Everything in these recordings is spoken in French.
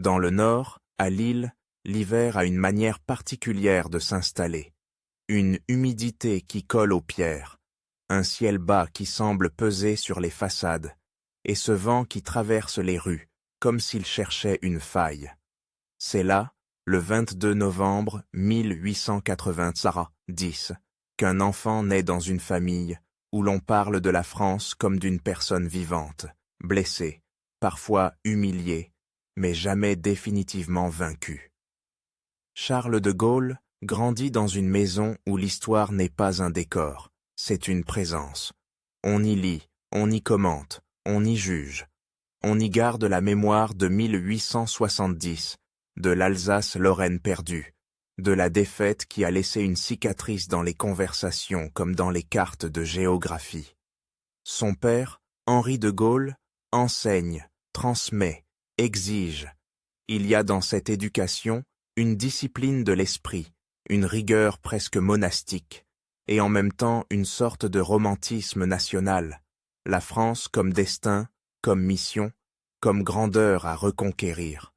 Dans le nord, à Lille, l'hiver a une manière particulière de s'installer. Une humidité qui colle aux pierres, un ciel bas qui semble peser sur les façades, et ce vent qui traverse les rues, comme s'il cherchait une faille. C'est là, le 22 novembre 1890, qu'un enfant naît dans une famille où l'on parle de la France comme d'une personne vivante, blessée, parfois humiliée, mais jamais définitivement vaincue. Charles de Gaulle grandit dans une maison où l'histoire n'est pas un décor, c'est une présence. On y lit, on y commente, on y juge. On y garde la mémoire de 1870, de l'Alsace-Lorraine perdue, de la défaite qui a laissé une cicatrice dans les conversations comme dans les cartes de géographie. Son père, Henri de Gaulle, enseigne, transmet, exige. Il y a dans cette éducation une discipline de l'esprit, une rigueur presque monastique, et en même temps une sorte de romantisme national, la France comme destin, comme mission, comme grandeur à reconquérir.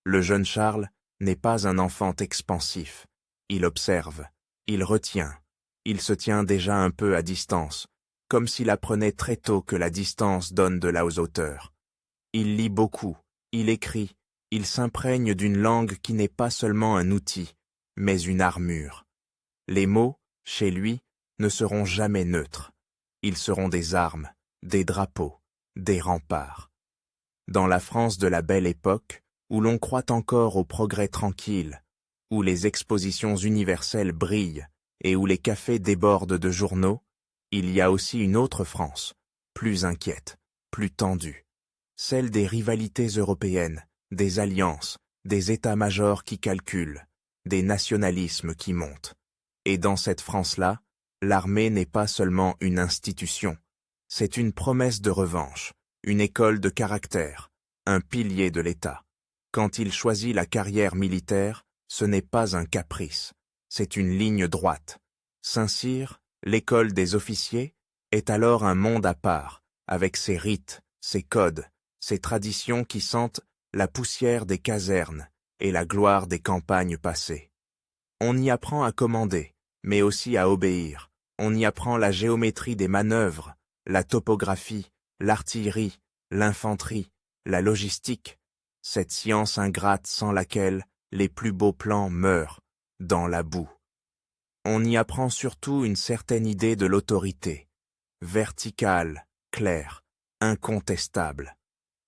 Le jeune Charles n'est pas un enfant expansif. Il observe, il retient, il se tient déjà un peu à distance, comme s'il apprenait très tôt que la distance donne de la hauteur. Il lit beaucoup, il écrit, il s'imprègne d'une langue qui n'est pas seulement un outil, mais une armure. Les mots, chez lui, ne seront jamais neutres. Ils seront des armes, des drapeaux, des remparts. Dans la France de la Belle Époque, où l'on croit encore au progrès tranquille, où les expositions universelles brillent et où les cafés débordent de journaux, il y a aussi une autre France, plus inquiète, plus tendue, celle des rivalités européennes, des alliances, des états-majors qui calculent, des nationalismes qui montent. Et dans cette France-là, l'armée n'est pas seulement une institution, c'est une promesse de revanche, une école de caractère, un pilier de l'État. Quand il choisit la carrière militaire, ce n'est pas un caprice, c'est une ligne droite. Saint-Cyr, l'école des officiers, est alors un monde à part, avec ses rites, ses codes, ses traditions qui sentent la poussière des casernes et la gloire des campagnes passées. On y apprend à commander, mais aussi à obéir. On y apprend la géométrie des manœuvres, la topographie, l'artillerie, l'infanterie, la logistique, cette science ingrate sans laquelle les plus beaux plans meurent dans la boue. On y apprend surtout une certaine idée de l'autorité, verticale, claire, incontestable.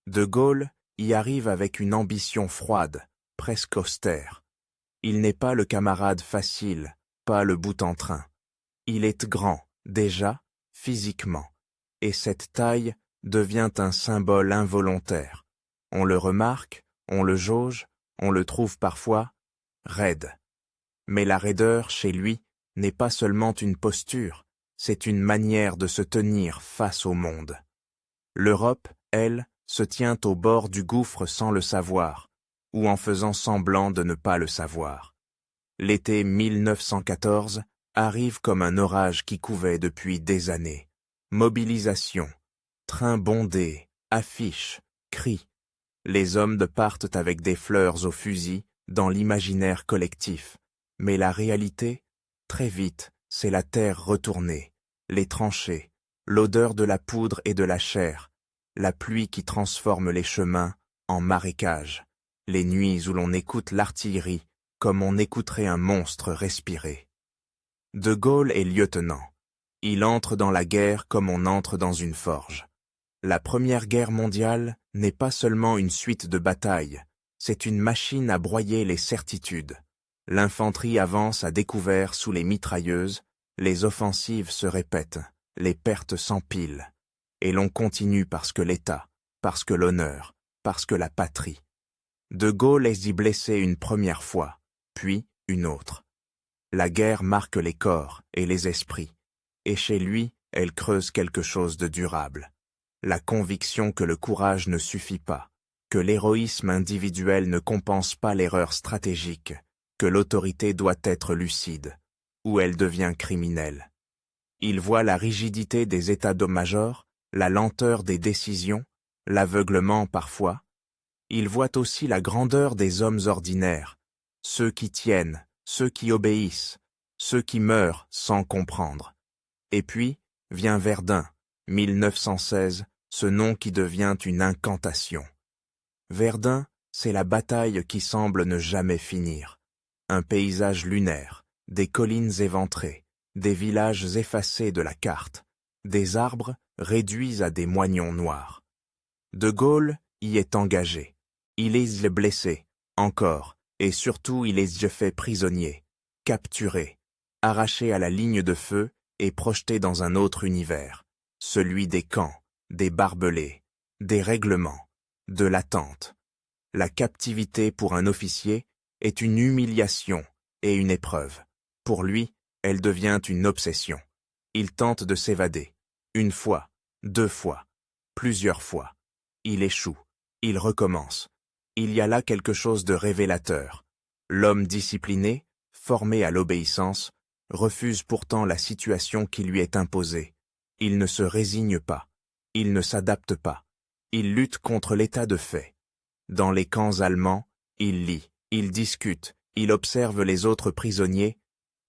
De Gaulle y arrive avec une ambition froide, presque austère. Il n'est pas le camarade facile, pas le boute-en-train. Il est grand, déjà, physiquement, et cette taille devient un symbole involontaire. On le remarque, on le jauge, on le trouve parfois raide. Mais la raideur, chez lui, n'est pas seulement une posture, c'est une manière de se tenir face au monde. L'Europe, elle, se tient au bord du gouffre sans le savoir, ou en faisant semblant de ne pas le savoir. L'été 1914 arrive comme un orage qui couvait depuis des années. Mobilisation, trains bondés, affiches, cris. Les hommes partent avec des fleurs au fusil dans l'imaginaire collectif. Mais la réalité, très vite, c'est la terre retournée, les tranchées, l'odeur de la poudre et de la chair, la pluie qui transforme les chemins en marécages, les nuits où l'on écoute l'artillerie comme on écouterait un monstre respirer. De Gaulle est lieutenant. Il entre dans la guerre comme on entre dans une forge. La Première Guerre mondiale n'est pas seulement une suite de batailles, c'est une machine à broyer les certitudes. L'infanterie avance à découvert sous les mitrailleuses, les offensives se répètent, les pertes s'empilent. Et l'on continue parce que l'État, parce que l'honneur, parce que la patrie. De Gaulle est y blessé une première fois, puis une autre. La guerre marque les corps et les esprits, et chez lui, elle creuse quelque chose de durable. La conviction que le courage ne suffit pas, que l'héroïsme individuel ne compense pas l'erreur stratégique, que l'autorité doit être lucide, ou elle devient criminelle. Il voit la rigidité des états-majors, la lenteur des décisions, l'aveuglement parfois. Il voit aussi la grandeur des hommes ordinaires, ceux qui tiennent, ceux qui obéissent, ceux qui meurent sans comprendre. Et puis, vient Verdun, 1916, ce nom qui devient une incantation. Verdun, c'est la bataille qui semble ne jamais finir. Un paysage lunaire, des collines éventrées, des villages effacés de la carte, des arbres réduits à des moignons noirs. De Gaulle y est engagé. Il est blessé, encore, et surtout il est fait prisonnier, capturé, arraché à la ligne de feu et projeté dans un autre univers, celui des camps, des barbelés, des règlements, de l'attente. La captivité pour un officier est une humiliation et une épreuve. Pour lui, elle devient une obsession. Il tente de s'évader. Une fois, deux fois, plusieurs fois. Il échoue. Il recommence. Il y a là quelque chose de révélateur. L'homme discipliné, formé à l'obéissance, refuse pourtant la situation qui lui est imposée. Il ne se résigne pas. Il ne s'adapte pas. Il lutte contre l'état de fait. Dans les camps allemands, il lit, il discute, il observe les autres prisonniers,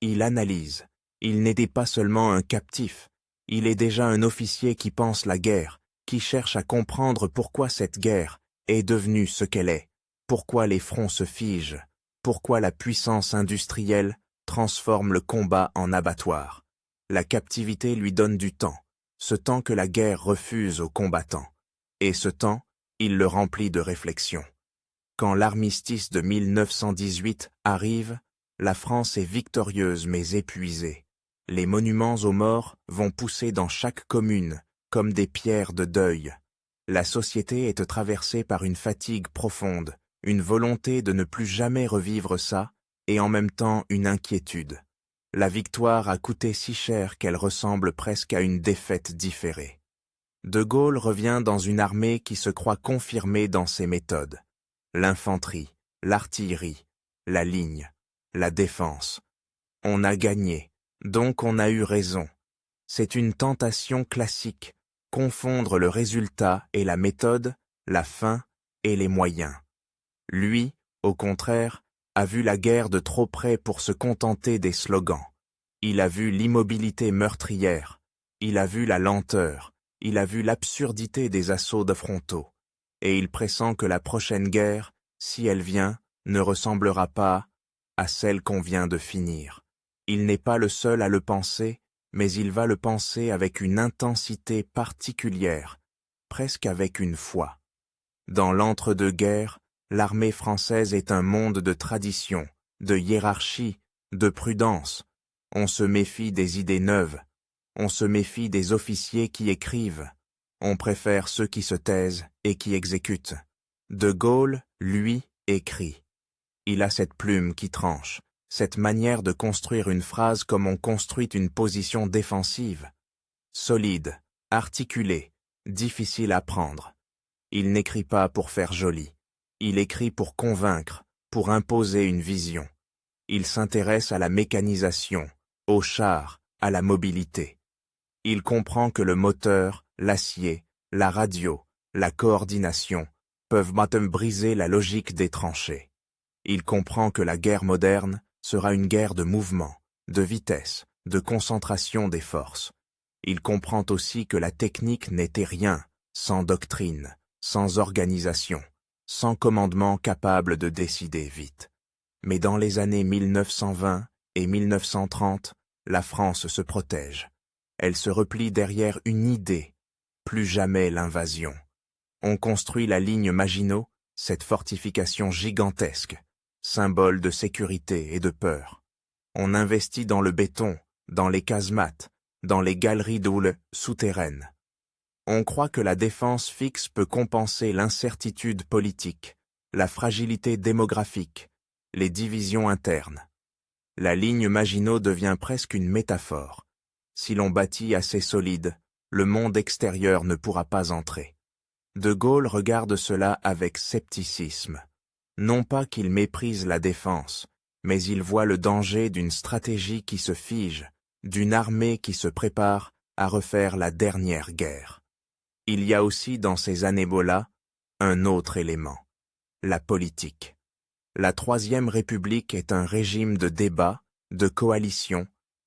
il analyse. Il n'était pas seulement un captif, il est déjà un officier qui pense la guerre, qui cherche à comprendre pourquoi cette guerre est devenue ce qu'elle est, pourquoi les fronts se figent, pourquoi la puissance industrielle transforme le combat en abattoir. La captivité lui donne du temps, ce temps que la guerre refuse aux combattants, et ce temps, il le remplit de réflexion. Quand l'armistice de 1918 arrive, la France est victorieuse mais épuisée. Les monuments aux morts vont pousser dans chaque commune, comme des pierres de deuil. La société est traversée par une fatigue profonde, une volonté de ne plus jamais revivre ça, et en même temps une inquiétude. La victoire a coûté si cher qu'elle ressemble presque à une défaite différée. De Gaulle revient dans une armée qui se croit confirmée dans ses méthodes. L'infanterie, l'artillerie, la ligne, la défense. On a gagné, donc on a eu raison. C'est une tentation classique, confondre le résultat et la méthode, la fin et les moyens. Lui, au contraire, a vu la guerre de trop près pour se contenter des slogans. Il a vu l'immobilité meurtrière, il a vu la lenteur, il a vu l'absurdité des assauts de frontaux, et il pressent que la prochaine guerre, si elle vient, ne ressemblera pas à celle qu'on vient de finir. Il n'est pas le seul à le penser, mais il va le penser avec une intensité particulière, presque avec une foi. Dans l'entre-deux-guerres, l'armée française est un monde de tradition, de hiérarchie, de prudence. On se méfie des idées neuves, on se méfie des officiers qui écrivent, on préfère ceux qui se taisent et qui exécutent. De Gaulle, lui, écrit. Il a cette plume qui tranche, cette manière de construire une phrase comme on construit une position défensive. Solide, articulé, difficile à prendre. Il n'écrit pas pour faire joli. Il écrit pour convaincre, pour imposer une vision. Il s'intéresse à la mécanisation, aux chars, à la mobilité. Il comprend que le moteur, l'acier, la radio, la coordination peuvent maintenant briser la logique des tranchées. Il comprend que la guerre moderne sera une guerre de mouvement, de vitesse, de concentration des forces. Il comprend aussi que la technique n'était rien sans doctrine, sans organisation, sans commandement capable de décider vite. Mais dans les années 1920 et 1930, la France se protège. Elle se replie derrière une idée, plus jamais l'invasion. On construit la ligne Maginot, cette fortification gigantesque, symbole de sécurité et de peur. On investit dans le béton, dans les casemates, dans les galeries d'houles souterraines. On croit que la défense fixe peut compenser l'incertitude politique, la fragilité démographique, les divisions internes. La ligne Maginot devient presque une métaphore. Si l'on bâtit assez solide, le monde extérieur ne pourra pas entrer. De Gaulle regarde cela avec scepticisme. Non pas qu'il méprise la défense, mais il voit le danger d'une stratégie qui se fige, d'une armée qui se prépare à refaire la dernière guerre. Il y a aussi dans ces années-là un autre élément. la politique. La Troisième République est un régime de débat, de coalition,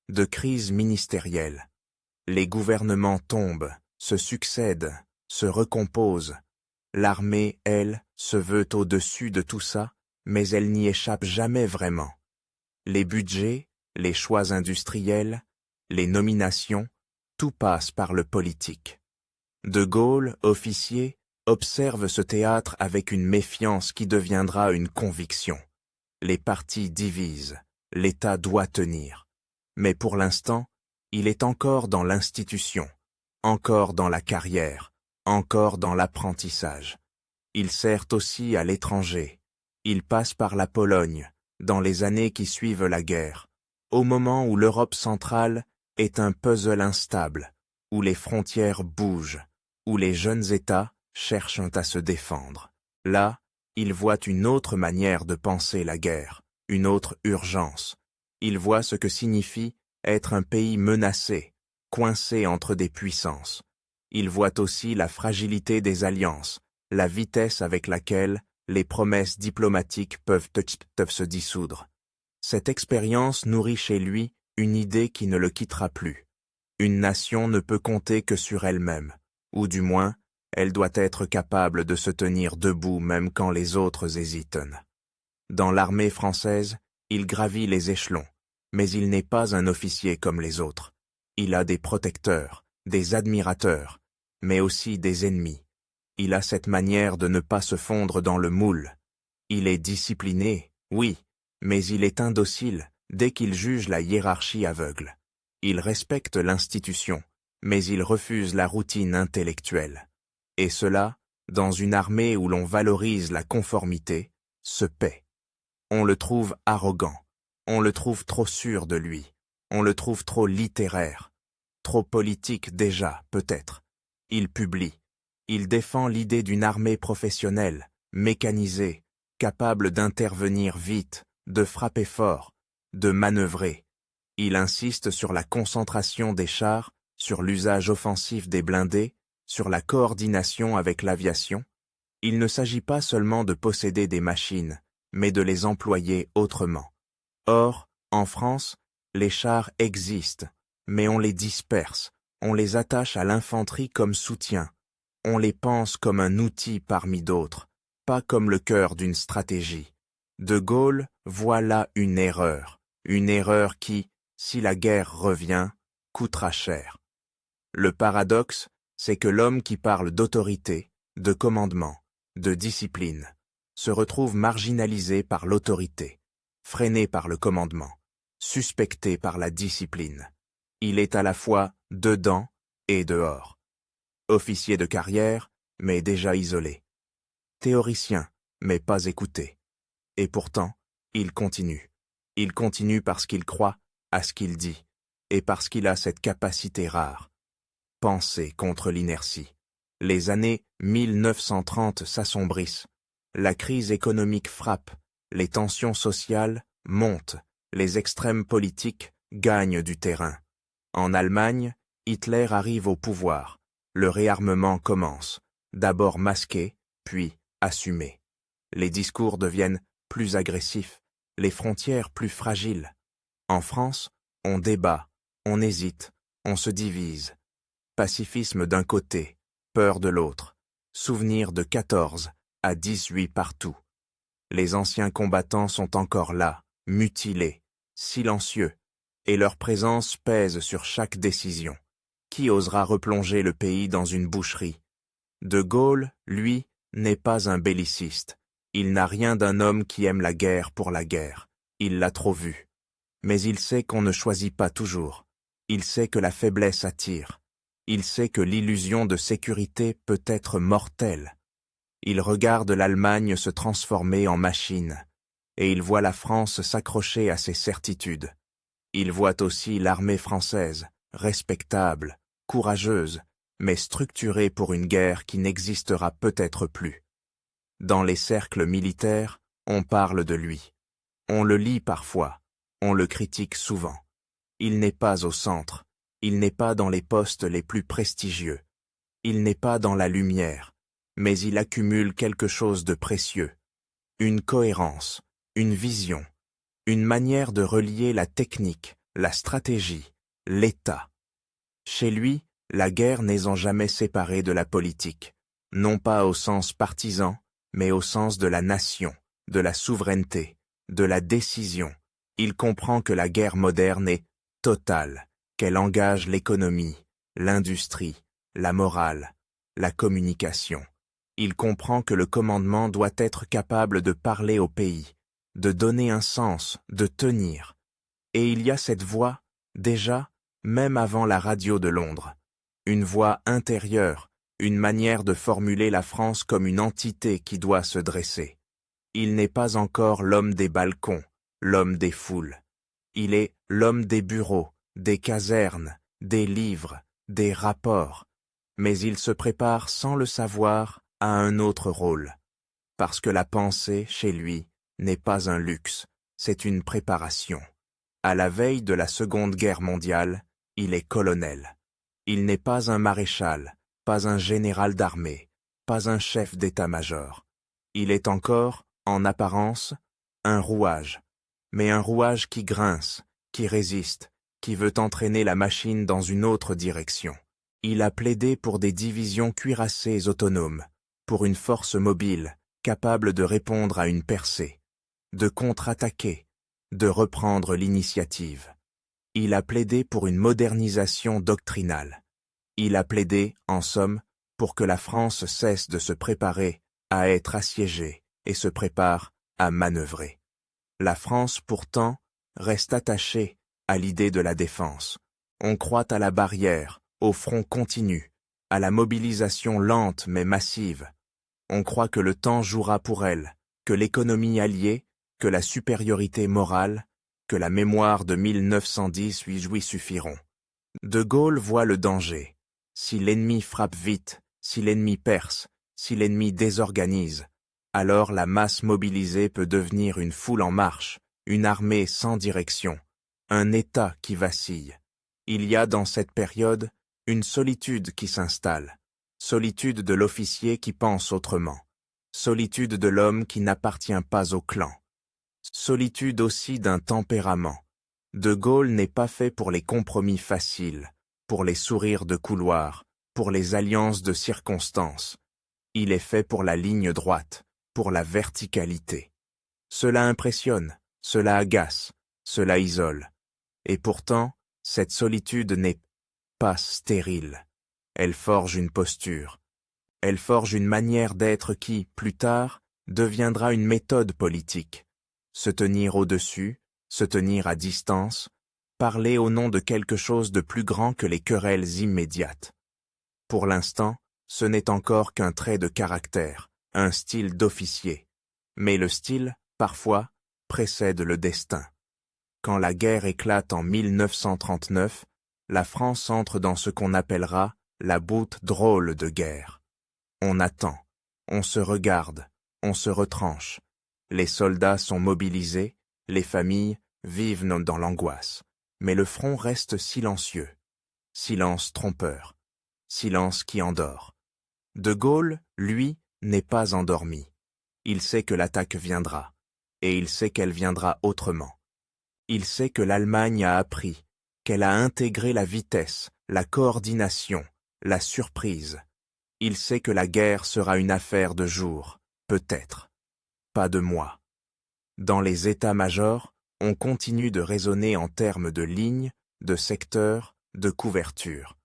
de crise ministérielle. Les gouvernements tombent, se succèdent, se recomposent. L'armée, elle, se veut au-dessus de tout ça, mais elle n'y échappe jamais vraiment. Les budgets, les choix industriels, les nominations, tout passe par le politique. De Gaulle, officier, observe ce théâtre avec une méfiance qui deviendra une conviction. Les partis divisent, l'État doit tenir. Mais pour l'instant, il est encore dans l'institution, encore dans la carrière, encore dans l'apprentissage. Il sert aussi à l'étranger. Il passe par la Pologne, dans les années qui suivent la guerre, au moment où l'Europe centrale est un puzzle instable, où les frontières bougent, où les jeunes États cherchent à se défendre. Là, il voit une autre manière de penser la guerre, une autre urgence. Il voit ce que signifie être un pays menacé, coincé entre des puissances. Il voit aussi la fragilité des alliances, la vitesse avec laquelle les promesses diplomatiques peuvent se dissoudre. Cette expérience nourrit chez lui une idée qui ne le quittera plus. Une nation ne peut compter que sur elle-même, ou du moins, elle doit être capable de se tenir debout même quand les autres hésitent. Dans l'armée française, il gravit les échelons, mais il n'est pas un officier comme les autres. Il a des protecteurs, des admirateurs, mais aussi des ennemis. Il a cette manière de ne pas se fondre dans le moule. Il est discipliné, oui, mais il est indocile dès qu'il juge la hiérarchie aveugle. Il respecte l'institution, mais il refuse la routine intellectuelle. Et cela, dans une armée où l'on valorise la conformité, se paie. On le trouve arrogant, on le trouve trop sûr de lui, on le trouve trop littéraire, trop politique déjà, peut-être. Il publie, il défend l'idée d'une armée professionnelle, mécanisée, capable d'intervenir vite, de frapper fort, de manœuvrer. Il insiste sur la concentration des chars, sur l'usage offensif des blindés, sur la coordination avec l'aviation. Il ne s'agit pas seulement de posséder des machines, mais de les employer autrement. Or, en France, les chars existent, mais on les disperse, on les attache à l'infanterie comme soutien, on les pense comme un outil parmi d'autres, pas comme le cœur d'une stratégie. De Gaulle voit là une erreur qui, si la guerre revient, coûtera cher. Le paradoxe, c'est que l'homme qui parle d'autorité, de commandement, de discipline, se retrouve marginalisé par l'autorité, freiné par le commandement, suspecté par la discipline. Il est à la fois dedans et dehors. Officier de carrière, mais déjà isolé. Théoricien, mais pas écouté. Et pourtant, il continue. Il continue parce qu'il croit à ce qu'il dit, et parce qu'il a cette capacité rare. Penser contre l'inertie. Les années 1930 s'assombrissent. La crise économique frappe, les tensions sociales montent, les extrêmes politiques gagnent du terrain. En Allemagne, Hitler arrive au pouvoir. Le réarmement commence, d'abord masqué, puis assumé. Les discours deviennent plus agressifs, les frontières plus fragiles. En France, on débat, on hésite, on se divise. Pacifisme d'un côté, peur de l'autre, souvenir de 14 à 18 partout. Les anciens combattants sont encore là, mutilés, silencieux, et leur présence pèse sur chaque décision. Qui osera replonger le pays dans une boucherie? De Gaulle, lui, n'est pas un belliciste. Il n'a rien d'un homme qui aime la guerre pour la guerre. Il l'a trop vu. Mais il sait qu'on ne choisit pas toujours. Il sait que la faiblesse attire. Il sait que l'illusion de sécurité peut être mortelle. Il regarde l'Allemagne se transformer en machine, et il voit la France s'accrocher à ses certitudes. Il voit aussi l'armée française, respectable, courageuse, mais structurée pour une guerre qui n'existera peut-être plus. Dans les cercles militaires, on parle de lui. On le lit parfois, on le critique souvent. Il n'est pas au centre, il n'est pas dans les postes les plus prestigieux, il n'est pas dans la lumière, mais il accumule quelque chose de précieux, une cohérence, une vision, une manière de relier la technique, la stratégie, l'État. Chez lui, la guerre n'est en jamais séparée de la politique, non pas au sens partisan, mais au sens de la nation, de la souveraineté, de la décision. Il comprend que la guerre moderne est totale, qu'elle engage l'économie, l'industrie, la morale, la communication. Il comprend que le commandement doit être capable de parler au pays, de donner un sens, de tenir. Et il y a cette voix, déjà, même avant la radio de Londres. Une voix intérieure, une manière de formuler la France comme une entité qui doit se dresser. Il n'est pas encore l'homme des balcons, l'homme des foules. Il est l'homme des bureaux, des casernes, des livres, des rapports. Mais il se prépare sans le savoir à un autre rôle. Parce que la pensée, chez lui, n'est pas un luxe, c'est une préparation. À la veille de la Seconde Guerre mondiale, il est colonel. Il n'est pas un maréchal, pas un général d'armée, pas un chef d'état-major. Il est encore, en apparence, un rouage, mais un rouage qui grince, qui résiste, qui veut entraîner la machine dans une autre direction. Il a plaidé pour des divisions cuirassées autonomes, pour une force mobile, capable de répondre à une percée, de contre-attaquer, de reprendre l'initiative. Il a plaidé pour une modernisation doctrinale. Il a plaidé, en somme, pour que la France cesse de se préparer à être assiégée et se prépare à manœuvrer. La France, pourtant, reste attachée à l'idée de la défense. On croit à la barrière, au front continu, à la mobilisation lente mais massive. On croit que le temps jouera pour elle, que l'économie alliée, que la supériorité morale, que la mémoire de 1910 lui suffiront. De Gaulle voit le danger. Si l'ennemi frappe vite, si l'ennemi perce, si l'ennemi désorganise, alors la masse mobilisée peut devenir une foule en marche, une armée sans direction, un État qui vacille. Il y a dans cette période une solitude qui s'installe, solitude de l'officier qui pense autrement, solitude de l'homme qui n'appartient pas au clan, solitude aussi d'un tempérament. De Gaulle n'est pas fait pour les compromis faciles, pour les sourires de couloir, pour les alliances de circonstances. Il est fait pour la ligne droite, pour la verticalité. Cela impressionne, cela agace, cela isole. Et pourtant, cette solitude n'est pas stérile. Elle forge une posture. Elle forge une manière d'être qui, plus tard, deviendra une méthode politique. Se tenir au-dessus, se tenir à distance, parler au nom de quelque chose de plus grand que les querelles immédiates. Pour l'instant, ce n'est encore qu'un trait de caractère, un style d'officier. Mais le style, parfois, précède le destin. Quand la guerre éclate en 1939, la France entre dans ce qu'on appellera la boute drôle de guerre. On attend, on se regarde, on se retranche. Les soldats sont mobilisés, les familles vivent dans l'angoisse. Mais le front reste silencieux. Silence trompeur. Silence qui endort. De Gaulle, lui, n'est pas endormi. Il sait que l'attaque viendra, et il sait qu'elle viendra autrement. Il sait que l'Allemagne a appris, qu'elle a intégré la vitesse, la coordination, la surprise. Il sait que la guerre sera une affaire de jours, peut-être, pas de mois. Dans les états-majors, on continue de raisonner en termes de lignes, de secteurs, de couverture.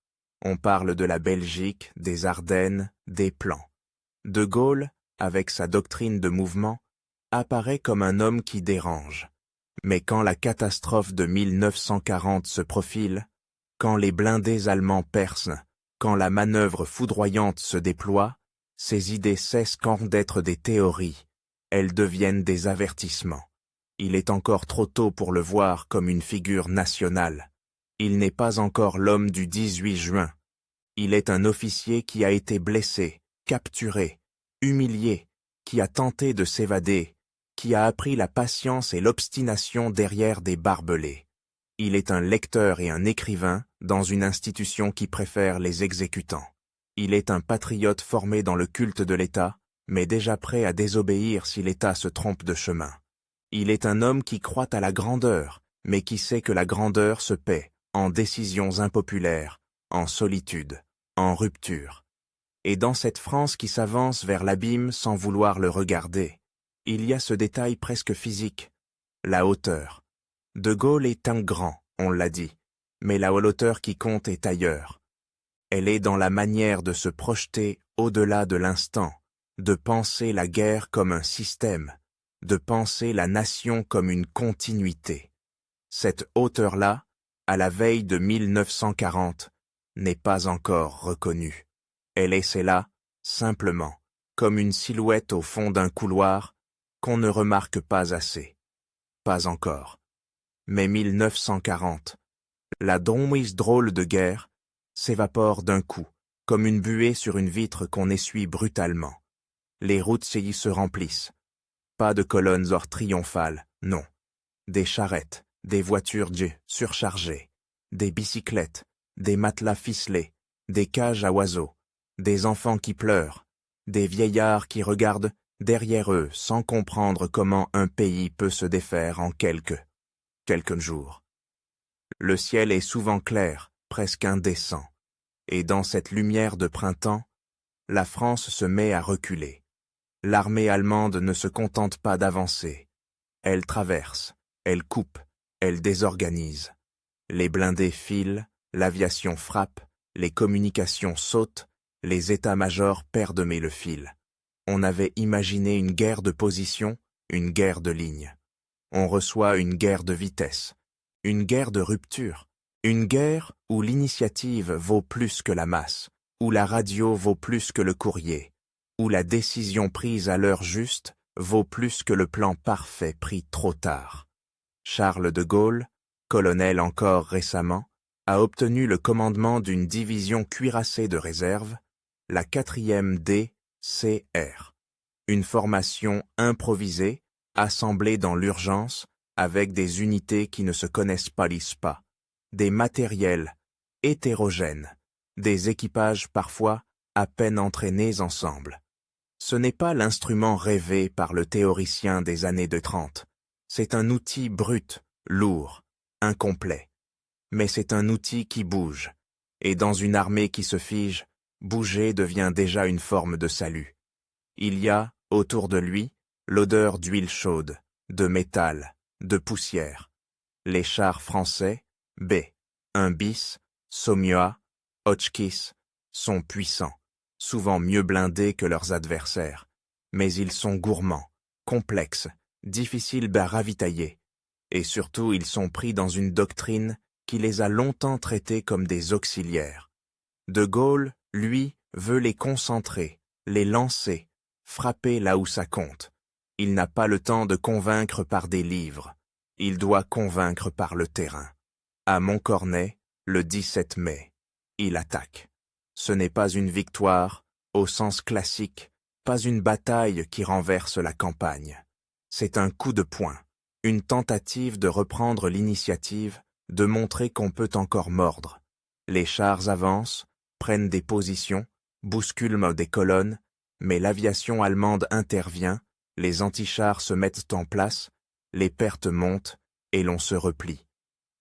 On parle de la Belgique, des Ardennes, des plans. De Gaulle, avec sa doctrine de mouvement, apparaît comme un homme qui dérange. Mais quand la catastrophe de 1940 se profile, quand les blindés allemands percent, quand la manœuvre foudroyante se déploie, ces idées cessent quand d'être des théories, elles deviennent des avertissements. Il est encore trop tôt pour le voir comme une figure nationale. Il n'est pas encore l'homme du 18 juin. Il est un officier qui a été blessé, capturé, humilié, qui a tenté de s'évader, qui a appris la patience et l'obstination derrière des barbelés. Il est un lecteur et un écrivain dans une institution qui préfère les exécutants. Il est un patriote formé dans le culte de l'État, mais déjà prêt à désobéir si l'État se trompe de chemin. Il est un homme qui croit à la grandeur, mais qui sait que la grandeur se paie en décisions impopulaires, en solitude, en rupture. Et dans cette France qui s'avance vers l'abîme sans vouloir le regarder, il y a ce détail presque physique, la hauteur. De Gaulle est un grand, on l'a dit, mais la hauteur qui compte est ailleurs. Elle est dans la manière de se projeter au-delà de l'instant, de penser la guerre comme un système, de penser la nation comme une continuité. Cette hauteur-là, à la veille de 1940, n'est pas encore reconnue. Elle est là, simplement, comme une silhouette au fond d'un couloir qu'on ne remarque pas assez. Pas encore. Mais 1940, la drôle de guerre, s'évapore d'un coup, comme une buée sur une vitre qu'on essuie brutalement. Les routes se remplissent. Pas de colonnes or triomphales, non. Des charrettes, des voitures surchargées, des bicyclettes, des matelas ficelés, des cages à oiseaux, des enfants qui pleurent, des vieillards qui regardent derrière eux sans comprendre comment un pays peut se défaire en quelques jours. Le ciel est souvent clair, presque indécent, et dans cette lumière de printemps, la France se met à reculer. L'armée allemande ne se contente pas d'avancer. Elle traverse, elle coupe, elle désorganise. Les blindés filent, l'aviation frappe, les communications sautent, les états-majors perdent mais le fil. On avait imaginé une guerre de position, une guerre de ligne. On reçoit une guerre de vitesse, une guerre de rupture, une guerre où l'initiative vaut plus que la masse, où la radio vaut plus que le courrier, où la décision prise à l'heure juste vaut plus que le plan parfait pris trop tard. Charles de Gaulle, colonel encore récemment, a obtenu le commandement d'une division cuirassée de réserve, la 4e DCR, une formation improvisée, assemblée dans l'urgence, avec des unités qui ne se connaissent pas, des matériels hétérogènes, des équipages parfois à peine entraînés ensemble. Ce n'est pas l'instrument rêvé par le théoricien des années de 30. C'est un outil brut, lourd, incomplet. Mais c'est un outil qui bouge, et dans une armée qui se fige, bouger devient déjà une forme de salut. Il y a, autour de lui, l'odeur d'huile chaude, de métal, de poussière. Les chars français, B1 bis, Saumur, Hotchkiss, sont puissants, souvent mieux blindés que leurs adversaires, mais ils sont gourmands, complexes, difficiles à ravitailler, et surtout ils sont pris dans une doctrine qui les a longtemps traités comme des auxiliaires. De Gaulle, lui, veut les concentrer, les lancer, frapper là où ça compte. Il n'a pas le temps de convaincre par des livres, il doit convaincre par le terrain. À Montcornet, le 17 mai, il attaque. Ce n'est pas une victoire, au sens classique, pas une bataille qui renverse la campagne. C'est un coup de poing, une tentative de reprendre l'initiative, de montrer qu'on peut encore mordre. Les chars avancent, prennent des positions, bousculent des colonnes, mais l'aviation allemande intervient, les antichars se mettent en place, les pertes montent, et l'on se replie.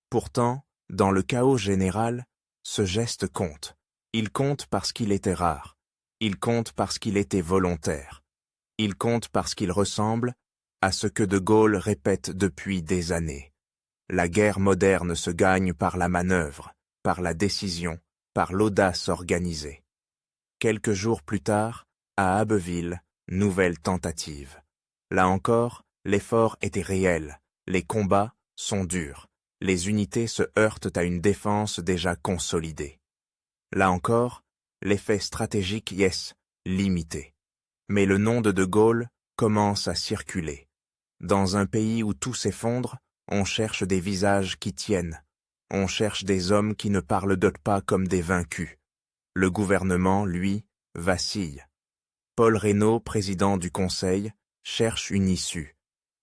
Pourtant, dans le chaos général, ce geste compte. Il compte parce qu'il était rare. Il compte parce qu'il était volontaire. Il compte parce qu'il ressemble à ce que De Gaulle répète depuis des années. La guerre moderne se gagne par la manœuvre, par la décision, par l'audace organisée. Quelques jours plus tard, à Abbeville, nouvelle tentative. Là encore, l'effort était réel, les combats sont durs, les unités se heurtent à une défense déjà consolidée. Là encore, l'effet stratégique limité. Mais le nom de Gaulle commence à circuler. Dans un pays où tout s'effondre, on cherche des visages qui tiennent. On cherche des hommes qui ne parlent pas comme des vaincus. Le gouvernement, lui, vacille. Paul Reynaud, président du Conseil, cherche une issue.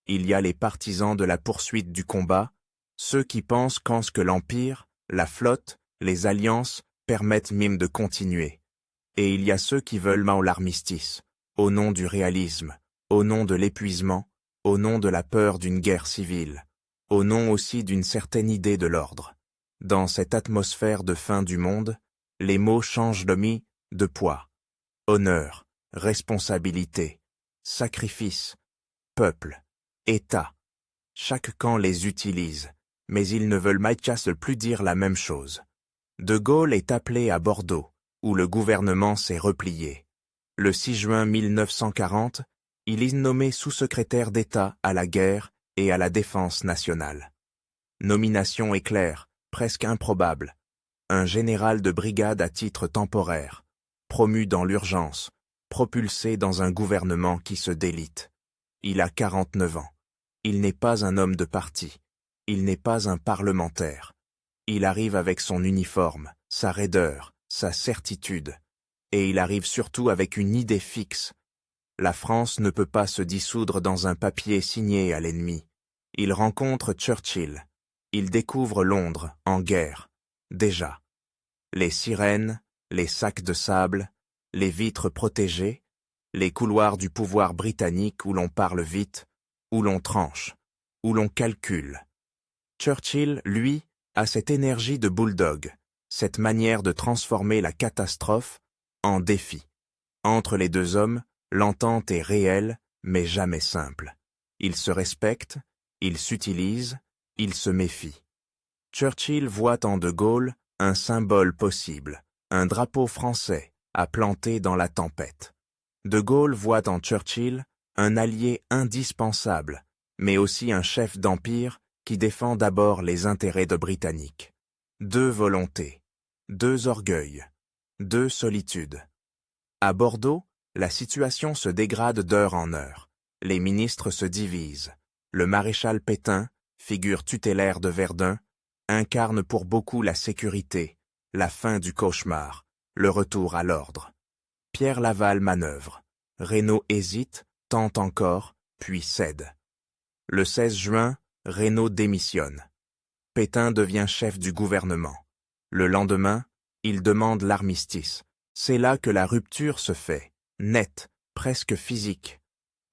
Il y a les partisans de la poursuite du combat, ceux qui pensent que l'Empire, la flotte, les alliances permettent même de continuer. Et il y a ceux qui veulent l'armistice, au nom du réalisme, au nom de l'épuisement, au nom de la peur d'une guerre civile, au nom aussi d'une certaine idée de l'ordre. Dans cette atmosphère de fin du monde, les mots changent de poids. Honneur, responsabilité, sacrifice, peuple, État. Chaque camp les utilise, mais ils ne veulent plus dire la même chose. De Gaulle est appelé à Bordeaux, où le gouvernement s'est replié. Le 6 juin 1940, il est nommé sous-secrétaire d'État à la guerre et à la défense nationale. Nomination éclair, presque improbable. Un général de brigade à titre temporaire, promu dans l'urgence, propulsé dans un gouvernement qui se délite. Il a 49 ans. Il n'est pas un homme de parti. Il n'est pas un parlementaire. Il arrive avec son uniforme, sa raideur, sa certitude. Et il arrive surtout avec une idée fixe. La France ne peut pas se dissoudre dans un papier signé à l'ennemi. Il rencontre Churchill. Il découvre Londres, en guerre. Déjà. Les sirènes, les sacs de sable, les vitres protégées, les couloirs du pouvoir britannique où l'on parle vite, où l'on tranche, où l'on calcule. Churchill, lui, a cette énergie de bulldog, cette manière de transformer la catastrophe en défi. Entre les deux hommes, l'entente est réelle, mais jamais simple. Ils se respectent, ils s'utilisent, ils se méfient. Churchill voit en De Gaulle un symbole possible, un drapeau français à planter dans la tempête. De Gaulle voit en Churchill un allié indispensable, mais aussi un chef d'empire qui défend d'abord les intérêts de Britanniques. Deux volontés, deux orgueils, deux solitudes. À Bordeaux, la situation se dégrade d'heure en heure. Les ministres se divisent. Le maréchal Pétain, figure tutélaire de Verdun, incarne pour beaucoup la sécurité, la fin du cauchemar, le retour à l'ordre. Pierre Laval manœuvre. Reynaud hésite, tente encore, puis cède. Le 16 juin, Reynaud démissionne. Pétain devient chef du gouvernement. Le lendemain, il demande l'armistice. C'est là que la rupture se fait, nette, presque physique.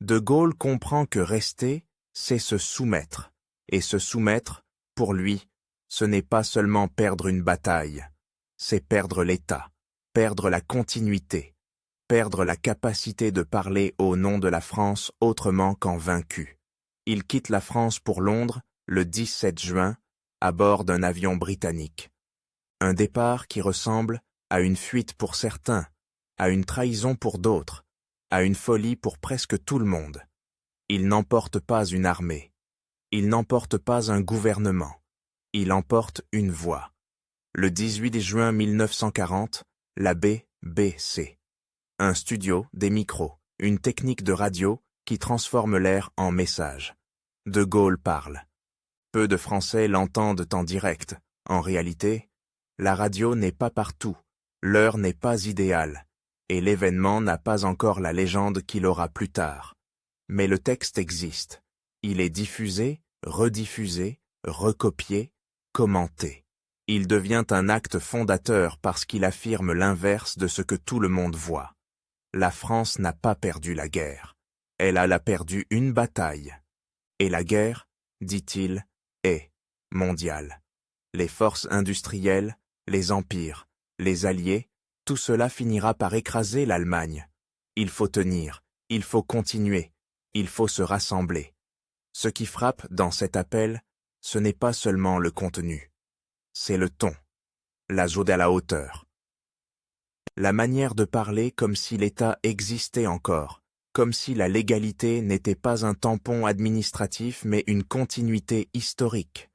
De Gaulle comprend que rester, c'est se soumettre. Et se soumettre, pour lui, ce n'est pas seulement perdre une bataille, c'est perdre l'État, perdre la continuité, perdre la capacité de parler au nom de la France autrement qu'en vaincu. Il quitte la France pour Londres le 17 juin à bord d'un avion britannique. Un départ qui ressemble à une fuite pour certains, à une trahison pour d'autres, à une folie pour presque tout le monde. Il n'emporte pas une armée, il n'emporte pas un gouvernement, il emporte une voix. Le 18 juin 1940, la BBC. Un studio, des micros, une technique de radio qui transforme l'air en message. De Gaulle parle. Peu de Français l'entendent en direct. En réalité, la radio n'est pas partout, l'heure n'est pas idéale, et l'événement n'a pas encore la légende qu'il aura plus tard. Mais le texte existe. Il est diffusé, rediffusé, recopié, commenté. Il devient un acte fondateur parce qu'il affirme l'inverse de ce que tout le monde voit. La France n'a pas perdu la guerre. Elle a perdu une bataille. Et la guerre, dit-il, est mondiale. Les forces industrielles, les empires, les alliés, tout cela finira par écraser l'Allemagne. Il faut tenir, il faut continuer, il faut se rassembler. Ce qui frappe dans cet appel, ce n'est pas seulement le contenu. C'est le ton, la jaude à la hauteur. La manière de parler comme si l'État existait encore, comme si la légalité n'était pas un tampon administratif mais une continuité historique.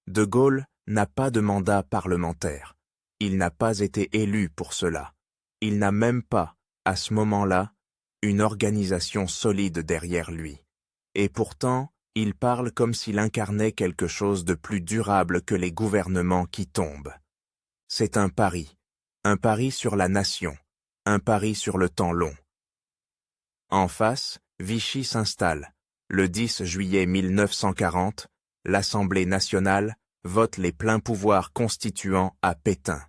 De Gaulle n'a pas de mandat parlementaire. Il n'a pas été élu pour cela. Il n'a même pas, à ce moment-là, une organisation solide derrière lui. Et pourtant, il parle comme s'il incarnait quelque chose de plus durable que les gouvernements qui tombent. C'est un pari sur la nation, un pari sur le temps long. En face, Vichy s'installe. Le 10 juillet 1940, l'Assemblée nationale vote les pleins pouvoirs constituants à Pétain.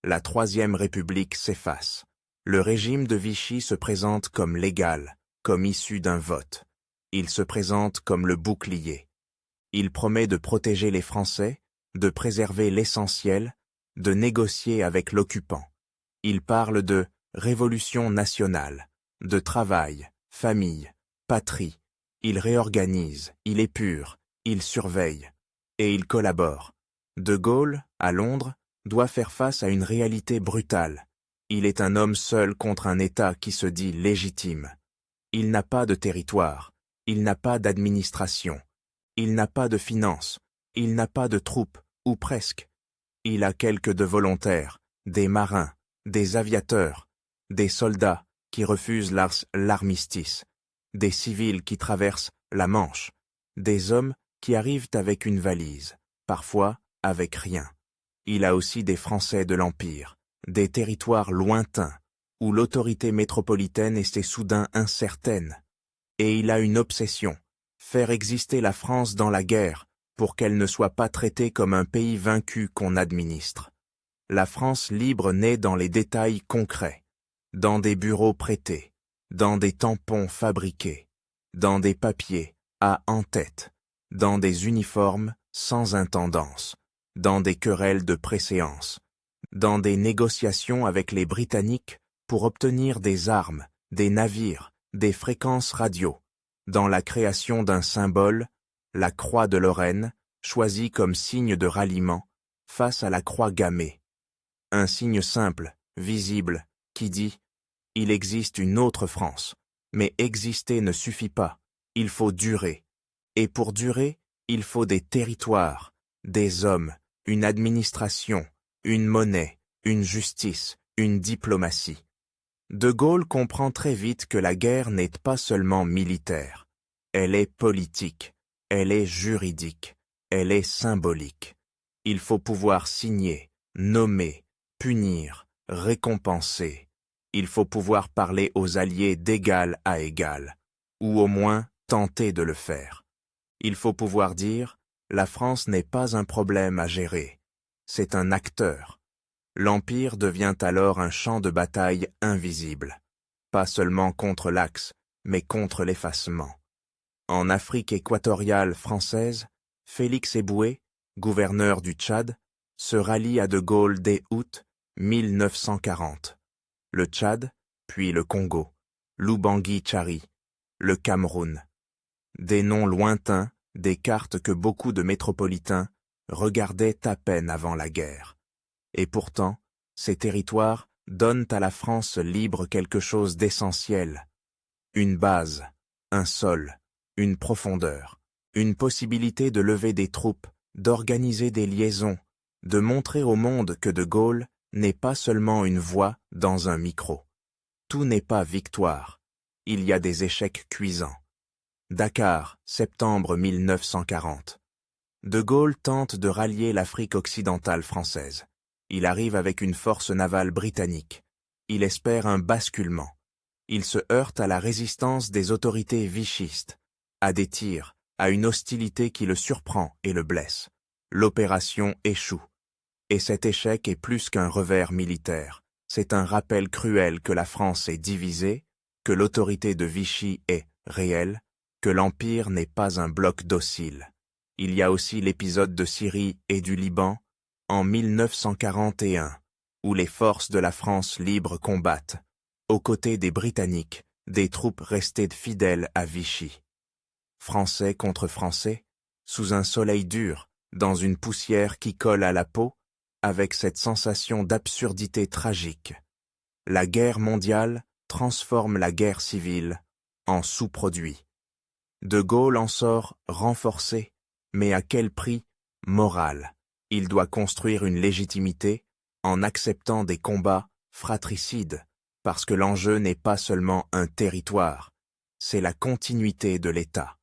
La Troisième République s'efface. Le régime de Vichy se présente comme légal, comme issu d'un vote. Il se présente comme le bouclier. Il promet de protéger les Français, de préserver l'essentiel, de négocier avec l'occupant. Il parle de révolution nationale, de travail, famille, patrie. Il réorganise, il épure, il surveille. Et il collabore. De Gaulle, à Londres, doit faire face à une réalité brutale. Il est un homme seul contre un État qui se dit légitime. Il n'a pas de territoire, il n'a pas d'administration, il n'a pas de finances, il n'a pas de troupes, ou presque. Il a quelques de volontaires, des marins, des aviateurs, des soldats qui refusent l'armistice, des civils qui traversent la Manche, des hommes qui arrivent avec une valise, parfois avec rien. Il a aussi des Français de l'Empire, des territoires lointains, où l'autorité métropolitaine est soudain incertaine. Et il a une obsession, faire exister la France dans la guerre, pour qu'elle ne soit pas traitée comme un pays vaincu qu'on administre. La France libre naît dans les détails concrets, dans des bureaux prêtés, dans des tampons fabriqués, dans des papiers à en-tête, dans des uniformes sans intendance, dans des querelles de préséance, dans des négociations avec les Britanniques pour obtenir des armes, des navires, des fréquences radio, dans la création d'un symbole, la croix de Lorraine, choisie comme signe de ralliement, face à la croix gammée. Un signe simple, visible, qui dit « Il existe une autre France, mais exister ne suffit pas, il faut durer. Et pour durer, il faut des territoires, des hommes, une administration, une monnaie, une justice, une diplomatie. » De Gaulle comprend très vite que la guerre n'est pas seulement militaire. Elle est politique, elle est juridique, elle est symbolique. Il faut pouvoir signer, nommer, punir, récompenser. Il faut pouvoir parler aux alliés d'égal à égal, ou au moins tenter de le faire. Il faut pouvoir dire « La France n'est pas un problème à gérer, c'est un acteur ». L'Empire devient alors un champ de bataille invisible, pas seulement contre l'Axe, mais contre l'effacement. En Afrique équatoriale française, Félix Éboué, gouverneur du Tchad, se rallie à De Gaulle dès août 1940. Le Tchad, puis le Congo, l'Oubangui-Tchari, le Cameroun. Des noms lointains, des cartes que beaucoup de métropolitains regardaient à peine avant la guerre. Et pourtant, ces territoires donnent à la France libre quelque chose d'essentiel. Une base, un sol, une profondeur, une possibilité de lever des troupes, d'organiser des liaisons, de montrer au monde que De Gaulle n'est pas seulement une voix dans un micro. Tout n'est pas victoire. Il y a des échecs cuisants. Dakar, septembre 1940. De Gaulle tente de rallier l'Afrique occidentale française. Il arrive avec une force navale britannique. Il espère un basculement. Il se heurte à la résistance des autorités vichistes, à des tirs, à une hostilité qui le surprend et le blesse. L'opération échoue. Et cet échec est plus qu'un revers militaire. C'est un rappel cruel que la France est divisée, que l'autorité de Vichy est réelle, que l'Empire n'est pas un bloc docile. Il y a aussi l'épisode de Syrie et du Liban, en 1941, où les forces de la France libre combattent, aux côtés des Britanniques, des troupes restées fidèles à Vichy. Français contre Français, sous un soleil dur, dans une poussière qui colle à la peau, avec cette sensation d'absurdité tragique. La guerre mondiale transforme la guerre civile en sous-produit. De Gaulle en sort renforcé, mais à quel prix? Moral. Il doit construire une légitimité en acceptant des combats fratricides, parce que l'enjeu n'est pas seulement un territoire, c'est la continuité de l'État.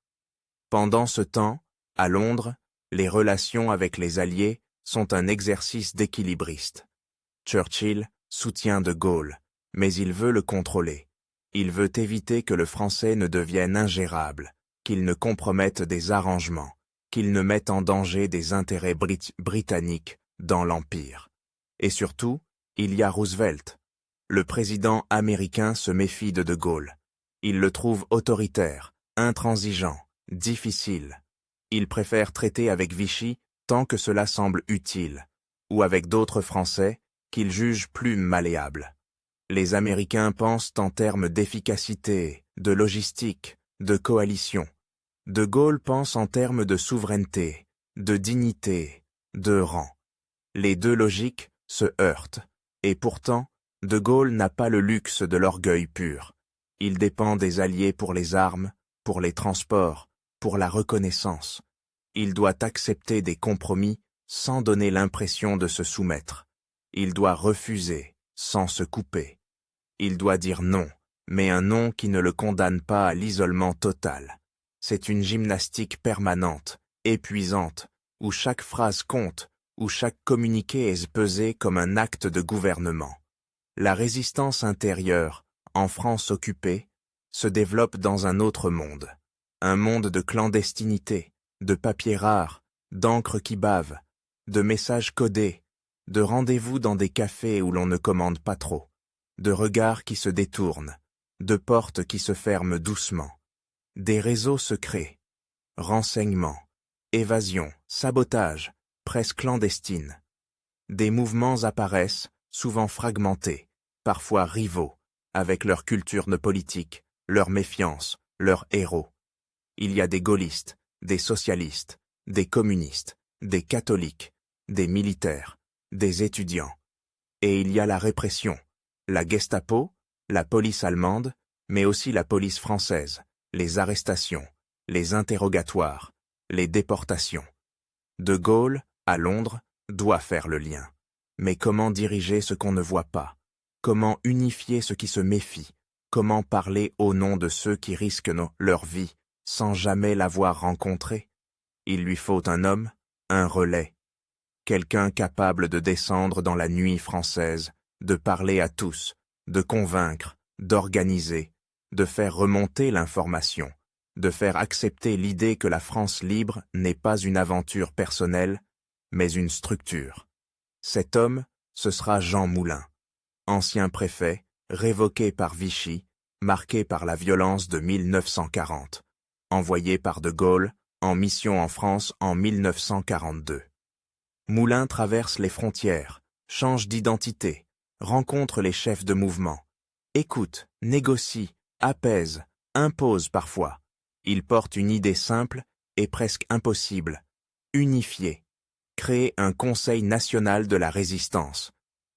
Pendant ce temps, à Londres, les relations avec les Alliés sont un exercice d'équilibriste. Churchill soutient De Gaulle, mais il veut le contrôler. Il veut éviter que le français ne devienne ingérable, qu'il ne compromette des arrangements, qu'il ne mette en danger des intérêts britanniques dans l'Empire. Et surtout, il y a Roosevelt. Le président américain se méfie de Gaulle. Il le trouve autoritaire, intransigeant, difficile. Il préfère traiter avec Vichy tant que cela semble utile, ou avec d'autres Français qu'il juge plus malléables. Les Américains pensent en termes d'efficacité, de logistique, de coalition. De Gaulle pense en termes de souveraineté, de dignité, de rang. Les deux logiques se heurtent, et pourtant, De Gaulle n'a pas le luxe de l'orgueil pur. Il dépend des alliés pour les armes, pour les transports, pour la reconnaissance. Il doit accepter des compromis sans donner l'impression de se soumettre. Il doit refuser sans se couper. Il doit dire non, mais un non qui ne le condamne pas à l'isolement total. C'est une gymnastique permanente, épuisante, où chaque phrase compte, où chaque communiqué est pesé comme un acte de gouvernement. La résistance intérieure, en France occupée, se développe dans un autre monde. Un monde de clandestinité, de papiers rares, d'encre qui bave, de messages codés, de rendez-vous dans des cafés où l'on ne commande pas trop, de regards qui se détournent, de portes qui se ferment doucement, des réseaux secrets, renseignements, évasion, sabotage, presse clandestine. Des mouvements apparaissent, souvent fragmentés, parfois rivaux, avec leur culture politique, leur méfiance, leurs héros. Il y a des gaullistes, des socialistes, des communistes, des catholiques, des militaires, des étudiants. Et il y a la répression, la Gestapo, la police allemande, mais aussi la police française, les arrestations, les interrogatoires, les déportations. De Gaulle, à Londres, doit faire le lien. Mais comment diriger ce qu'on ne voit pas? Comment unifier ceux qui se méfient? Comment parler au nom de ceux qui risquent leur vie sans jamais l'avoir rencontré? Il lui faut un homme, un relais. Quelqu'un capable de descendre dans la nuit française, de parler à tous, de convaincre, d'organiser, de faire remonter l'information, de faire accepter l'idée que la France libre n'est pas une aventure personnelle, mais une structure. Cet homme, ce sera Jean Moulin, ancien préfet, révoqué par Vichy, marqué par la violence de 1940, envoyé par De Gaulle en mission en France en 1942. Moulin traverse les frontières, change d'identité, rencontre les chefs de mouvement, écoute, négocie, apaise, impose parfois. Il porte une idée simple et presque impossible, unifier, créer un Conseil national de la résistance,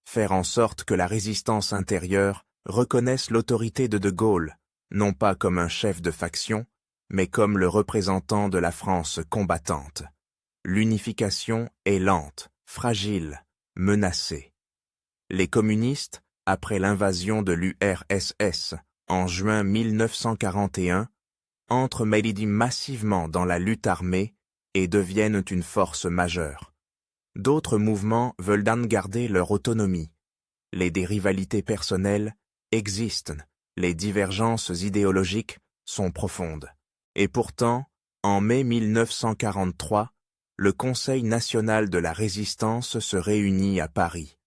faire en sorte que la résistance intérieure reconnaisse l'autorité de Gaulle, non pas comme un chef de faction, mais comme le représentant de la France combattante. L'unification est lente, fragile, menacée. Les communistes, après l'invasion de l'URSS en juin 1941, entremêlent massivement dans la lutte armée et deviennent une force majeure. D'autres mouvements veulent garder leur autonomie. Les rivalités personnelles existent, les divergences idéologiques sont profondes. Et pourtant, en mai 1943, le Conseil national de la résistance se réunit à Paris.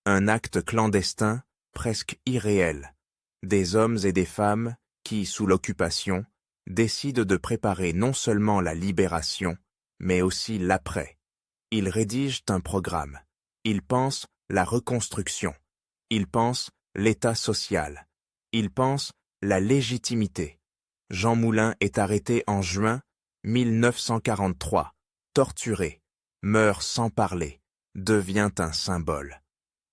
Un acte clandestin, presque irréel. Des hommes et des femmes qui, sous l'occupation, décident de préparer non seulement la libération, mais aussi l'après. Ils rédigent un programme. Ils pensent la reconstruction. Ils pensent l'État social. Ils pensent la légitimité. Jean Moulin est arrêté en juin 1943, torturé, meurt sans parler, devient un symbole.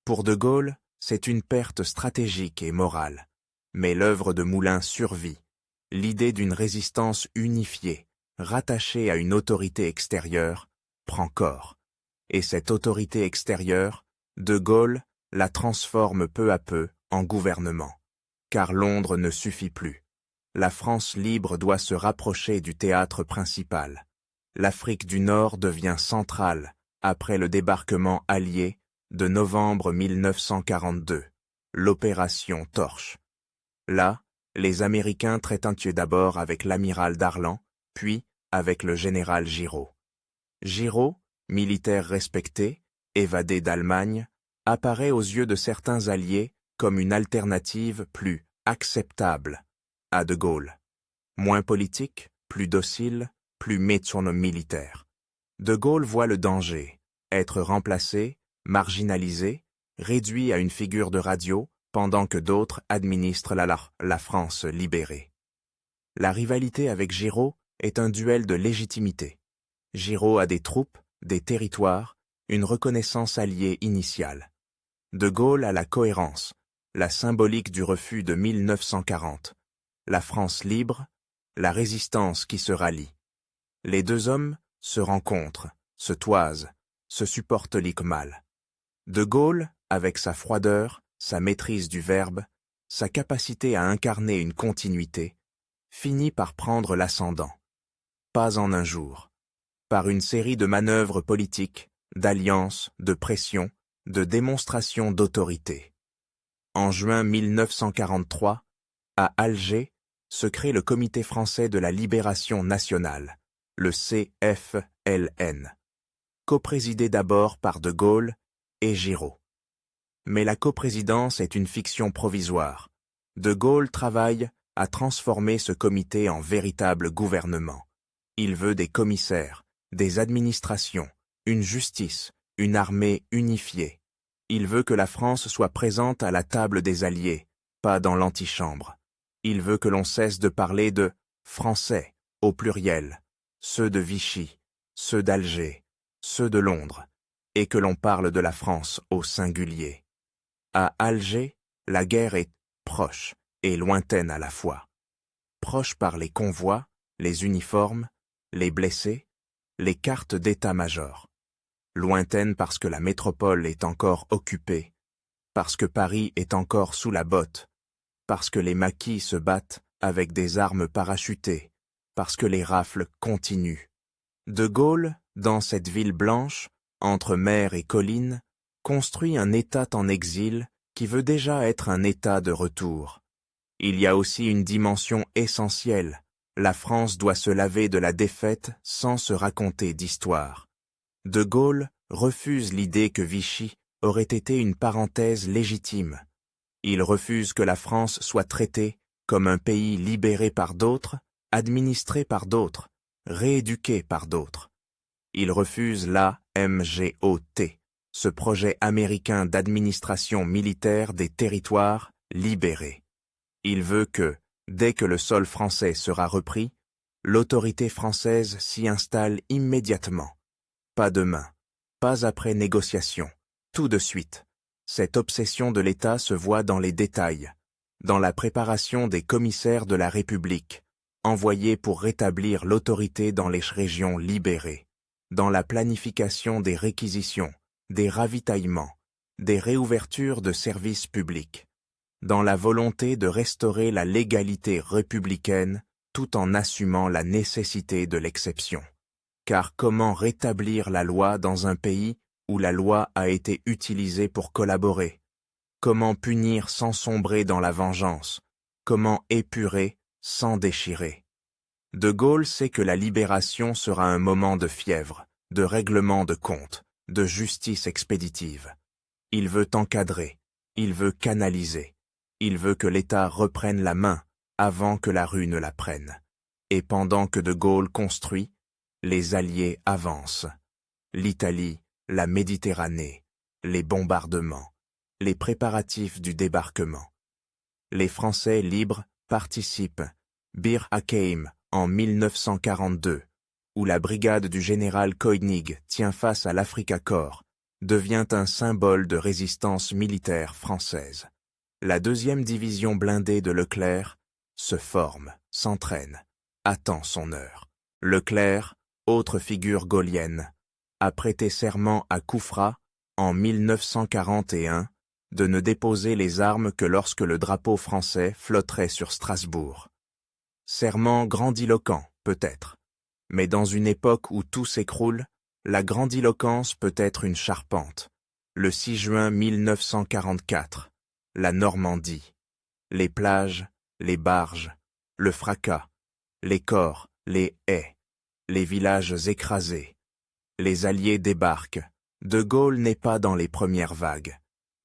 Pour De Gaulle, c'est une perte stratégique et morale. Mais l'œuvre de Moulin survit. L'idée d'une résistance unifiée, rattachée à une autorité extérieure, prend corps. Et cette autorité extérieure, De Gaulle la transforme peu à peu en gouvernement. Car Londres ne suffit plus. La France libre doit se rapprocher du théâtre principal. L'Afrique du Nord devient centrale après le débarquement allié de novembre 1942, l'opération Torche. Là, les Américains traitent d'abord avec l'amiral Darlan, puis avec le général Giraud. Giraud, militaire respecté, évadé d'Allemagne, apparaît aux yeux de certains alliés comme une alternative plus acceptable à De Gaulle. Moins politique, plus docile, plus métourne militaire. De Gaulle voit le danger, être remplacé, marginalisé, réduit à une figure de radio, pendant que d'autres administrent la France libérée. La rivalité avec Giraud est un duel de légitimité. Giraud a des troupes, des territoires, une reconnaissance alliée initiale. De Gaulle a la cohérence, la symbolique du refus de 1940, la France libre, la résistance qui se rallie. Les deux hommes se rencontrent, se toisent, se supportent mal. De Gaulle, avec sa froideur, sa maîtrise du verbe, sa capacité à incarner une continuité, finit par prendre l'ascendant. Pas en un jour. Par une série de manœuvres politiques, d'alliances, de pressions, de démonstrations d'autorité. En juin 1943, à Alger, se crée le Comité français de la libération nationale, le CFLN, coprésidé d'abord par De Gaulle et Giraud. Mais la coprésidence est une fiction provisoire. De Gaulle travaille à transformer ce comité en véritable gouvernement. Il veut des commissaires, des administrations, une justice, une armée unifiée. Il veut que la France soit présente à la table des alliés, pas dans l'antichambre. Il veut que l'on cesse de parler de « Français » au pluriel, ceux de Vichy, ceux d'Alger, ceux de Londres, et que l'on parle de la France au singulier. À Alger, la guerre est proche et lointaine à la fois. Proche par les convois, les uniformes, les blessés, les cartes d'état-major. Lointaine parce que la métropole est encore occupée, parce que Paris est encore sous la botte, parce que les maquis se battent avec des armes parachutées, parce que les rafles continuent. De Gaulle, dans cette ville blanche, entre mer et collines, construit un État en exil qui veut déjà être un État de retour. Il y a aussi une dimension essentielle. La France doit se laver de la défaite sans se raconter d'histoire. De Gaulle refuse l'idée que Vichy aurait été une parenthèse légitime. Il refuse que la France soit traitée comme un pays libéré par d'autres, administré par d'autres, rééduqué par d'autres. Il refuse l'AMGOT, ce projet américain d'administration militaire des territoires libérés. Il veut que, dès que le sol français sera repris, l'autorité française s'y installe immédiatement. Pas demain, pas après négociation, tout de suite. Cette obsession de l'État se voit dans les détails, dans la préparation des commissaires de la République, envoyés pour rétablir l'autorité dans les régions libérées, dans la planification des réquisitions, des ravitaillements, des réouvertures de services publics, dans la volonté de restaurer la légalité républicaine tout en assumant la nécessité de l'exception. Car comment rétablir la loi dans un pays où la loi a été utilisée pour collaborer? Comment punir sans sombrer dans la vengeance? Comment épurer sans déchirer? De Gaulle sait que la libération sera un moment de fièvre, de règlement de compte, de justice expéditive. Il veut encadrer, il veut canaliser, il veut que l'État reprenne la main avant que la rue ne la prenne. Et pendant que De Gaulle construit, les Alliés avancent. L'Italie, la Méditerranée, les bombardements, les préparatifs du débarquement. Les Français libres participent. Bir Hakeim en 1942, où la brigade du général Koenig tient face à l'Africa Korps, devient un symbole de résistance militaire française. La 2e division blindée de Leclerc se forme, s'entraîne, attend son heure. Leclerc, autre figure gaullienne, a prêté serment à Koufra en 1941 de ne déposer les armes que lorsque le drapeau français flotterait sur Strasbourg. Serment grandiloquent, peut-être, mais dans une époque où tout s'écroule, la grandiloquence peut être une charpente. Le 6 juin 1944, la Normandie, les plages, les barges, le fracas, les corps, les haies, les villages écrasés. Les Alliés débarquent. De Gaulle n'est pas dans les premières vagues.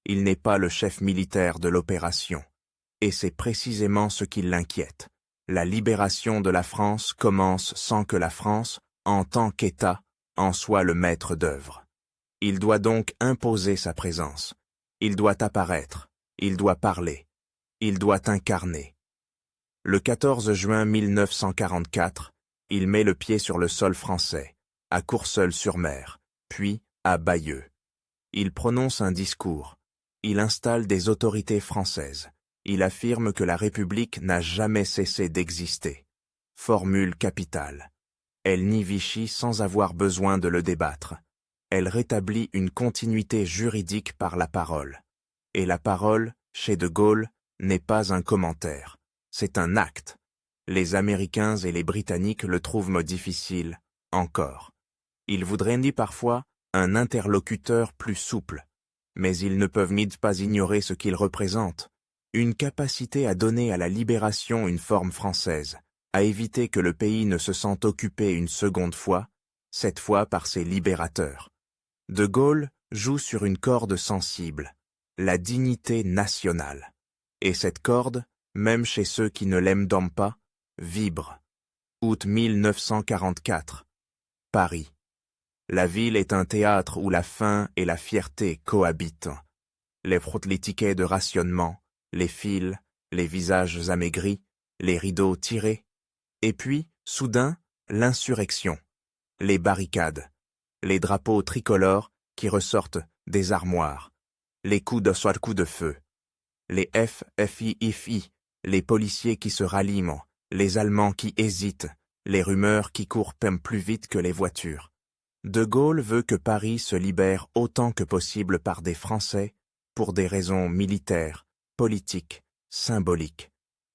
il n'est pas le chef militaire de l'opération. Et c'est précisément ce qui l'inquiète. La libération de la France commence sans que la France, en tant qu'État, en soit le maître d'œuvre. Il doit donc imposer sa présence. Il doit apparaître. Il doit parler. Il doit incarner. Le 14 juin 1944, il met le pied sur le sol français, à Courseulles-sur-Mer, puis à Bayeux. Il prononce un discours. Il installe des autorités françaises. Il affirme que la République n'a jamais cessé d'exister. Formule capitale. Elle nie Vichy sans avoir besoin de le débattre. Elle rétablit une continuité juridique par la parole. Et la parole, chez De Gaulle, n'est pas un commentaire. C'est un acte. Les Américains et les Britanniques le trouvent difficile, encore. Ils voudraient ni parfois un interlocuteur plus souple, mais ils ne peuvent ni pas ignorer ce qu'il représente. Une capacité à donner à la libération une forme française, à éviter que le pays ne se sente occupé une seconde fois, cette fois par ses libérateurs. De Gaulle joue sur une corde sensible, la dignité nationale. Et cette corde, même chez ceux qui ne l'aiment pas, vibre. Août 1944. Paris. La ville est un théâtre où la faim et la fierté cohabitent. Les tickets de rationnement, les fils, les visages amaigris, les rideaux tirés. Et puis, soudain, l'insurrection, les barricades, les drapeaux tricolores qui ressortent des armoires, les coups de feu, les FFI, les policiers qui se rallient, les Allemands qui hésitent, les rumeurs qui courent plus vite que les voitures. De Gaulle veut que Paris se libère autant que possible par des Français pour des raisons militaires, politiques, symboliques.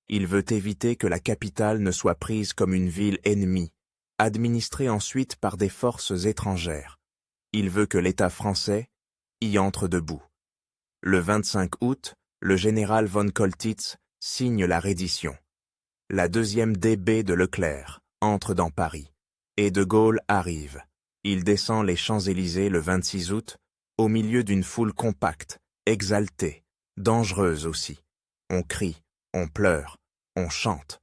Il veut éviter que la capitale ne soit prise comme une ville ennemie, administrée ensuite par des forces étrangères. Il veut que l'État français y entre debout. Le 25 août, le général von Coltitz signe la reddition. La deuxième DB de Leclerc entre dans Paris, et De Gaulle arrive. Il descend les Champs-Élysées le 26 août, au milieu d'une foule compacte, exaltée, dangereuse aussi. On crie, on pleure, on chante.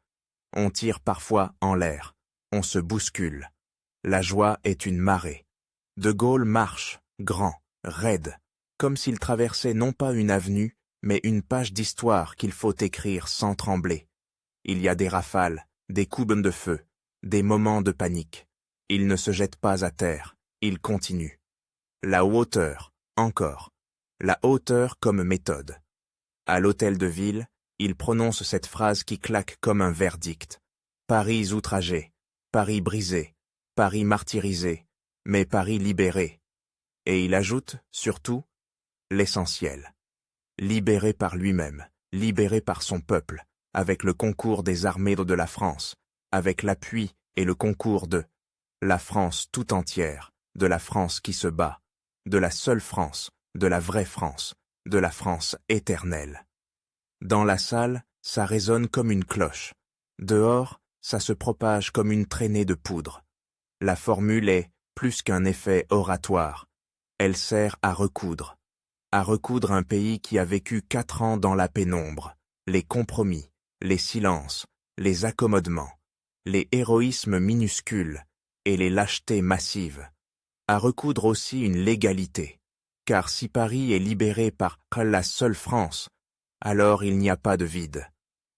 On tire parfois en l'air, on se bouscule. La joie est une marée. De Gaulle marche, grand, raide, comme s'il traversait non pas une avenue, mais une page d'histoire qu'il faut écrire sans trembler. Il y a des rafales, des coups de feu, des moments de panique. Il ne se jette pas à terre, il continue. La hauteur, encore. La hauteur comme méthode. À l'hôtel de ville, il prononce cette phrase qui claque comme un verdict. Paris outragé, Paris brisé, Paris martyrisé, mais Paris libéré. Et il ajoute, surtout, l'essentiel. Libéré par lui-même, libéré par son peuple, avec le concours des armées de la France, avec l'appui et le concours de la France tout entière, de la France qui se bat, de la seule France, de la vraie France, de la France éternelle. Dans la salle, ça résonne comme une cloche. Dehors, ça se propage comme une traînée de poudre. La formule est plus qu'un effet oratoire. Elle sert à recoudre un pays qui a vécu 4 ans dans la pénombre, les compromis, les silences, les accommodements, les héroïsmes minuscules et les lâchetés massives, à recoudre aussi une légalité, car si Paris est libéré par la seule France, alors il n'y a pas de vide,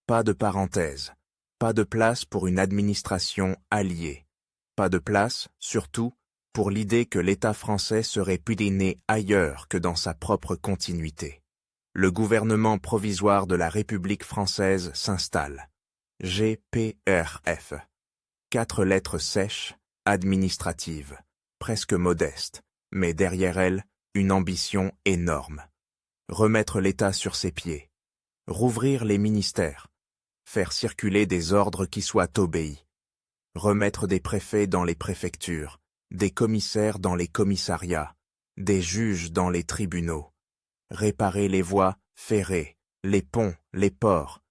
pas de parenthèse, pas de place pour une administration alliée, pas de place, surtout, pour l'idée que l'État français serait pudiné ailleurs que dans sa propre continuité. Le gouvernement provisoire de la République française s'installe. GPRF. 4 lettres sèches, administratives, presque modestes, mais derrière elles, une ambition énorme. Remettre l'État sur ses pieds. Rouvrir les ministères. Faire circuler des ordres qui soient obéis. Remettre des préfets dans les préfectures, des commissaires dans les commissariats, des juges dans les tribunaux. Réparer les voies ferrées, les ponts, les ports.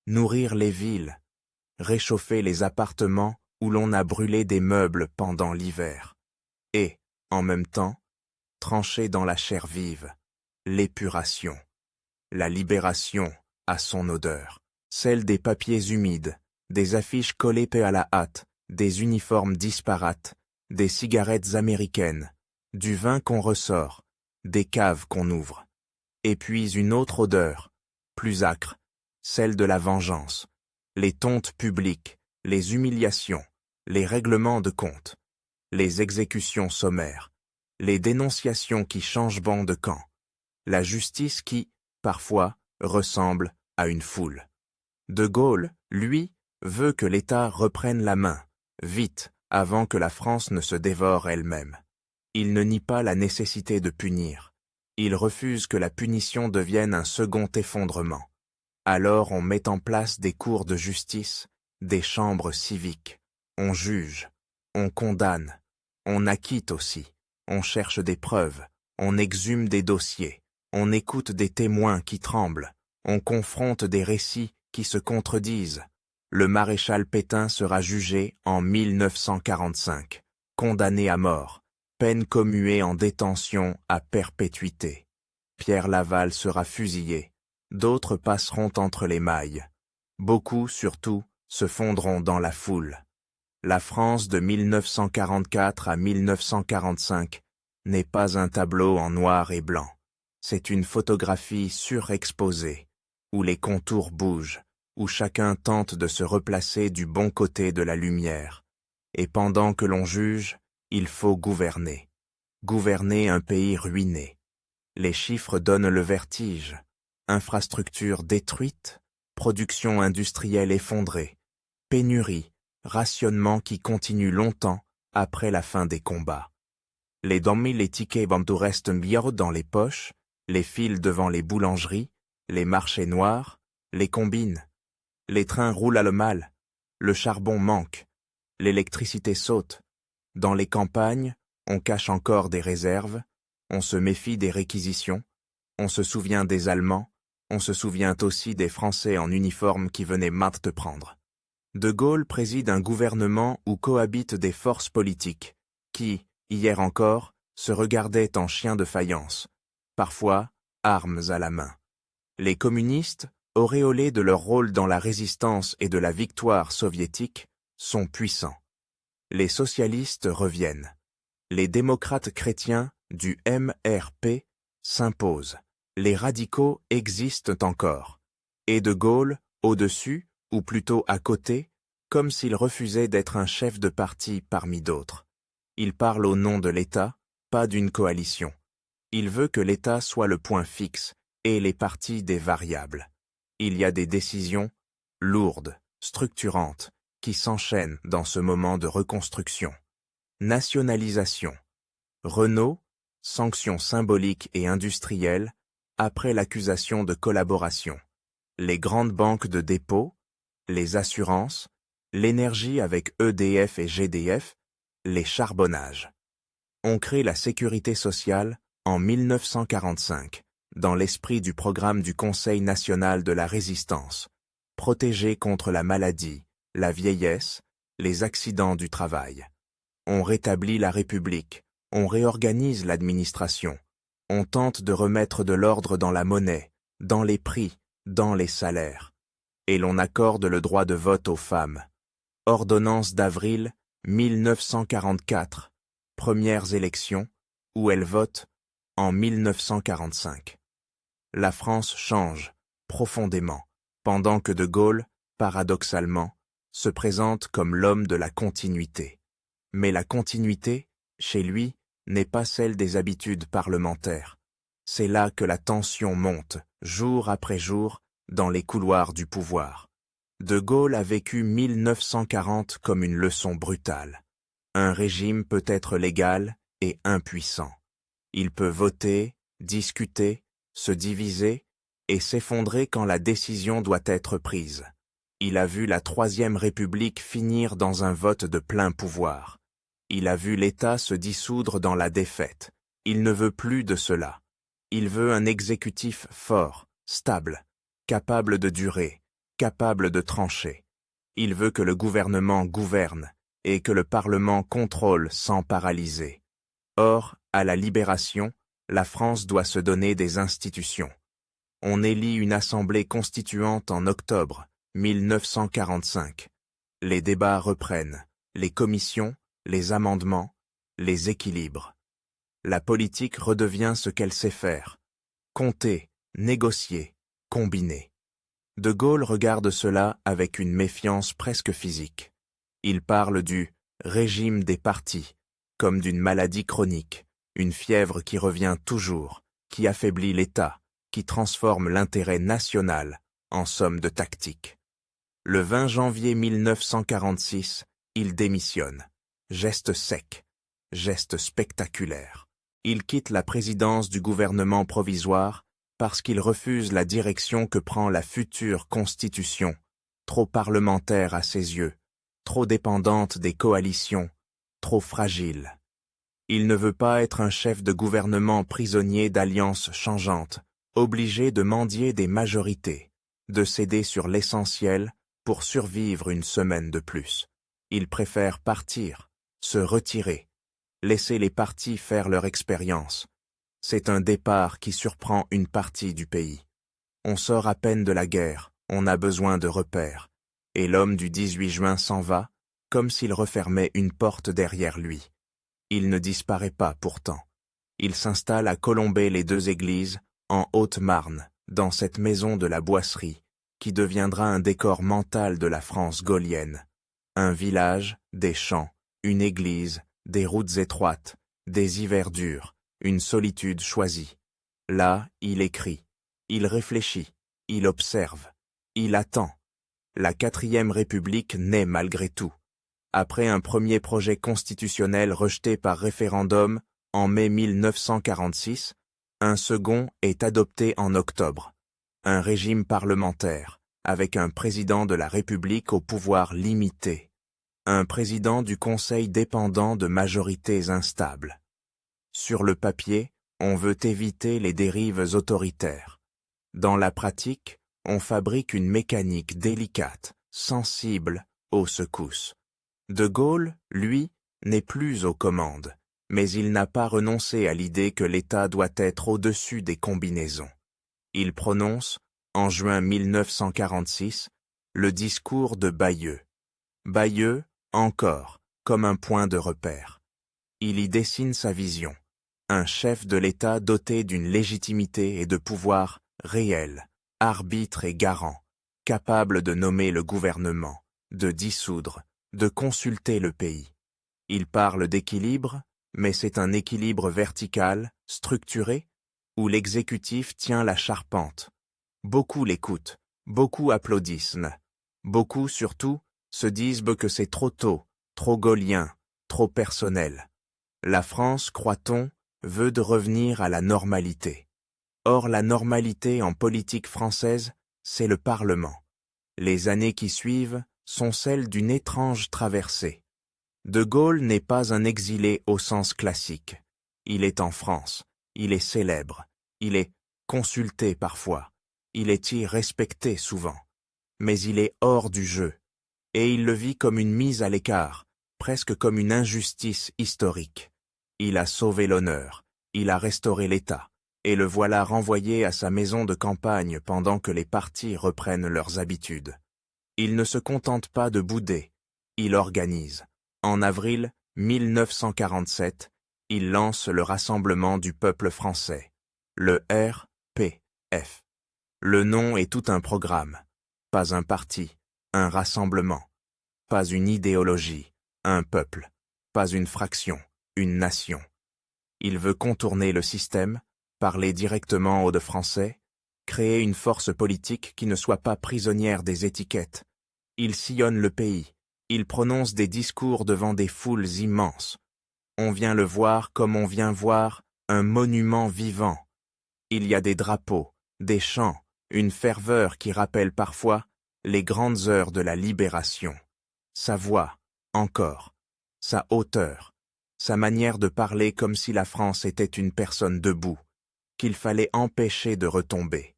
Nourrir les villes. Réchauffer les appartements où l'on a brûlé des meubles pendant l'hiver. Et, en même temps, trancher dans la chair vive. l'épuration. La libération a son odeur, celle des papiers humides, des affiches collées à la hâte, des uniformes disparates, des cigarettes américaines, du vin qu'on ressort, des caves qu'on ouvre. Et puis une autre odeur, plus âcre, celle de la vengeance, les tontes publiques, les humiliations, les règlements de compte, les exécutions sommaires, les dénonciations qui changent banc de camp, la justice qui, parfois, ressemble à une foule. De Gaulle, lui, veut que l'État reprenne la main, vite, avant que la France ne se dévore elle-même. Il ne nie pas la nécessité de punir. Il refuse que la punition devienne un second effondrement. Alors on met en place des cours de justice, des chambres civiques. On juge, on condamne, on acquitte aussi, on cherche des preuves, on exhume des dossiers, on écoute des témoins qui tremblent, on confronte des récits qui se contredisent. Le maréchal Pétain sera jugé en 1945, condamné à mort, peine commuée en détention à perpétuité. Pierre Laval sera fusillé, d'autres passeront entre les mailles. Beaucoup, surtout, se fondront dans la foule. La France de 1944 à 1945 n'est pas un tableau en noir et blanc. C'est une photographie surexposée, où les contours bougent, où chacun tente de se replacer du bon côté de la lumière. Et pendant que l'on juge, il faut gouverner. Gouverner un pays ruiné. Les chiffres donnent le vertige. Infrastructures détruites, production industrielle effondrée, pénurie, rationnement qui continue longtemps après la fin des combats. Les les tickets bantu restent bien dans les poches, les files devant les boulangeries, les marchés noirs, les combines. Les trains roulent à le mal, le charbon manque, l'électricité saute. Dans les campagnes, on cache encore des réserves, on se méfie des réquisitions, on se souvient des Allemands, on se souvient aussi des Français en uniforme qui venaient te prendre. De Gaulle préside un gouvernement où cohabitent des forces politiques qui, hier encore, se regardaient en chiens de faïence, parfois armes à la main. Les communistes, auréolés de leur rôle dans la résistance et de la victoire soviétique, sont puissants. Les socialistes reviennent. Les démocrates chrétiens du MRP s'imposent. Les radicaux existent encore. Et De Gaulle, au-dessus, ou plutôt à côté, comme s'il refusait d'être un chef de parti parmi d'autres. Il parle au nom de l'État, pas d'une coalition. Il veut que l'État soit le point fixe et les partis des variables. Il y a des décisions lourdes, structurantes, qui s'enchaînent dans ce moment de reconstruction. Nationalisation. Renault, sanctions symboliques et industrielles, après l'accusation de collaboration. Les grandes banques de dépôt, les assurances, l'énergie avec EDF et GDF, les charbonnages. On crée la sécurité sociale en 1945, dans l'esprit du programme du Conseil national de la résistance, protéger contre la maladie, la vieillesse, les accidents du travail. On rétablit la République, on réorganise l'administration, on tente de remettre de l'ordre dans la monnaie, dans les prix, dans les salaires. Et l'on accorde le droit de vote aux femmes. Ordonnance d'avril 1944, premières élections, où elles votent en 1945. La France change, profondément, pendant que De Gaulle, paradoxalement, se présente comme l'homme de la continuité. Mais la continuité, chez lui, n'est pas celle des habitudes parlementaires. C'est là que la tension monte, jour après jour, dans les couloirs du pouvoir. De Gaulle a vécu 1940 comme une leçon brutale. Un régime peut être légal et impuissant. Il peut voter, discuter, se diviser et s'effondrer quand la décision doit être prise. Il a vu la Troisième République finir dans un vote de plein pouvoir. Il a vu l'État se dissoudre dans la défaite. Il ne veut plus de cela. Il veut un exécutif fort, stable, capable de durer, capable de trancher. Il veut que le gouvernement gouverne et que le Parlement contrôle sans paralyser. Or, à la Libération, La France doit se donner des institutions. On élit une assemblée constituante en octobre 1945. Les débats reprennent, les commissions, les amendements, les équilibres. La politique redevient ce qu'elle sait faire. Compter, négocier, combiner. De Gaulle regarde cela avec une méfiance presque physique. Il parle du « régime des partis » comme d'une maladie chronique, une fièvre qui revient toujours, qui affaiblit l'État, qui transforme l'intérêt national en somme de tactique. Le 20 janvier 1946, il démissionne. Geste sec, geste spectaculaire. Il quitte la présidence du gouvernement provisoire parce qu'il refuse la direction que prend la future Constitution, trop parlementaire à ses yeux, trop dépendante des coalitions, trop fragile. Il ne veut pas être un chef de gouvernement prisonnier d'alliances changeantes, obligé de mendier des majorités, de céder sur l'essentiel pour survivre une semaine de plus. Il préfère partir, se retirer, laisser les partis faire leur expérience. C'est un départ qui surprend une partie du pays. On sort à peine de la guerre, on a besoin de repères, et l'homme du 18 juin s'en va, comme s'il refermait une porte derrière lui. Il ne disparaît pas pourtant. Il s'installe à Colombey-les-Deux-Églises, en Haute-Marne, dans cette maison de la Boisserie, qui deviendra un décor mental de la France gaulienne. Un village, des champs, une église, des routes étroites, des hivers durs, une solitude choisie. Là, il écrit, il réfléchit, il observe, il attend. La 4e République naît malgré tout. Après un premier projet constitutionnel rejeté par référendum en mai 1946, un second est adopté en octobre. Un régime parlementaire, avec un président de la République au pouvoir limité. Un président du Conseil dépendant de majorités instables. Sur le papier, on veut éviter les dérives autoritaires. Dans la pratique, on fabrique une mécanique délicate, sensible aux secousses. De Gaulle, lui, n'est plus aux commandes, mais il n'a pas renoncé à l'idée que l'État doit être au-dessus des combinaisons. Il prononce, en juin 1946, le discours de Bayeux. Bayeux, encore, comme un point de repère. Il y dessine sa vision. Un chef de l'État doté d'une légitimité et de pouvoir réels, arbitre et garant, capable de nommer le gouvernement, de dissoudre, de consulter le pays. Il parle d'équilibre, mais c'est un équilibre vertical, structuré, où l'exécutif tient la charpente. Beaucoup l'écoutent, beaucoup applaudissent, beaucoup surtout se disent que c'est trop tôt, trop gaullien, trop personnel. La France, croit-on, veut de revenir à la normalité. Or la normalité en politique française, c'est le Parlement. Les années qui suivent sont celles d'une étrange traversée. De Gaulle n'est pas un exilé au sens classique. Il est en France, il est célèbre, il est consulté parfois, il est irrespecté souvent. Mais il est hors du jeu, et il le vit comme une mise à l'écart, presque comme une injustice historique. Il a sauvé l'honneur, il a restauré l'État, et le voilà renvoyé à sa maison de campagne pendant que les partis reprennent leurs habitudes. Il ne se contente pas de bouder, il organise. En avril 1947, il lance le Rassemblement du peuple français, le RPF. Le nom est tout un programme, pas un parti, un rassemblement, pas une idéologie, un peuple, pas une fraction, une nation. Il veut contourner le système, parler directement aux de Français, créer une force politique qui ne soit pas prisonnière des étiquettes. Il sillonne le pays, il prononce des discours devant des foules immenses. On vient le voir comme on vient voir un monument vivant. Il y a des drapeaux, des chants, une ferveur qui rappelle parfois les grandes heures de la libération. Sa voix, encore, sa hauteur, sa manière de parler comme si la France était une personne debout, qu'il fallait empêcher de retomber.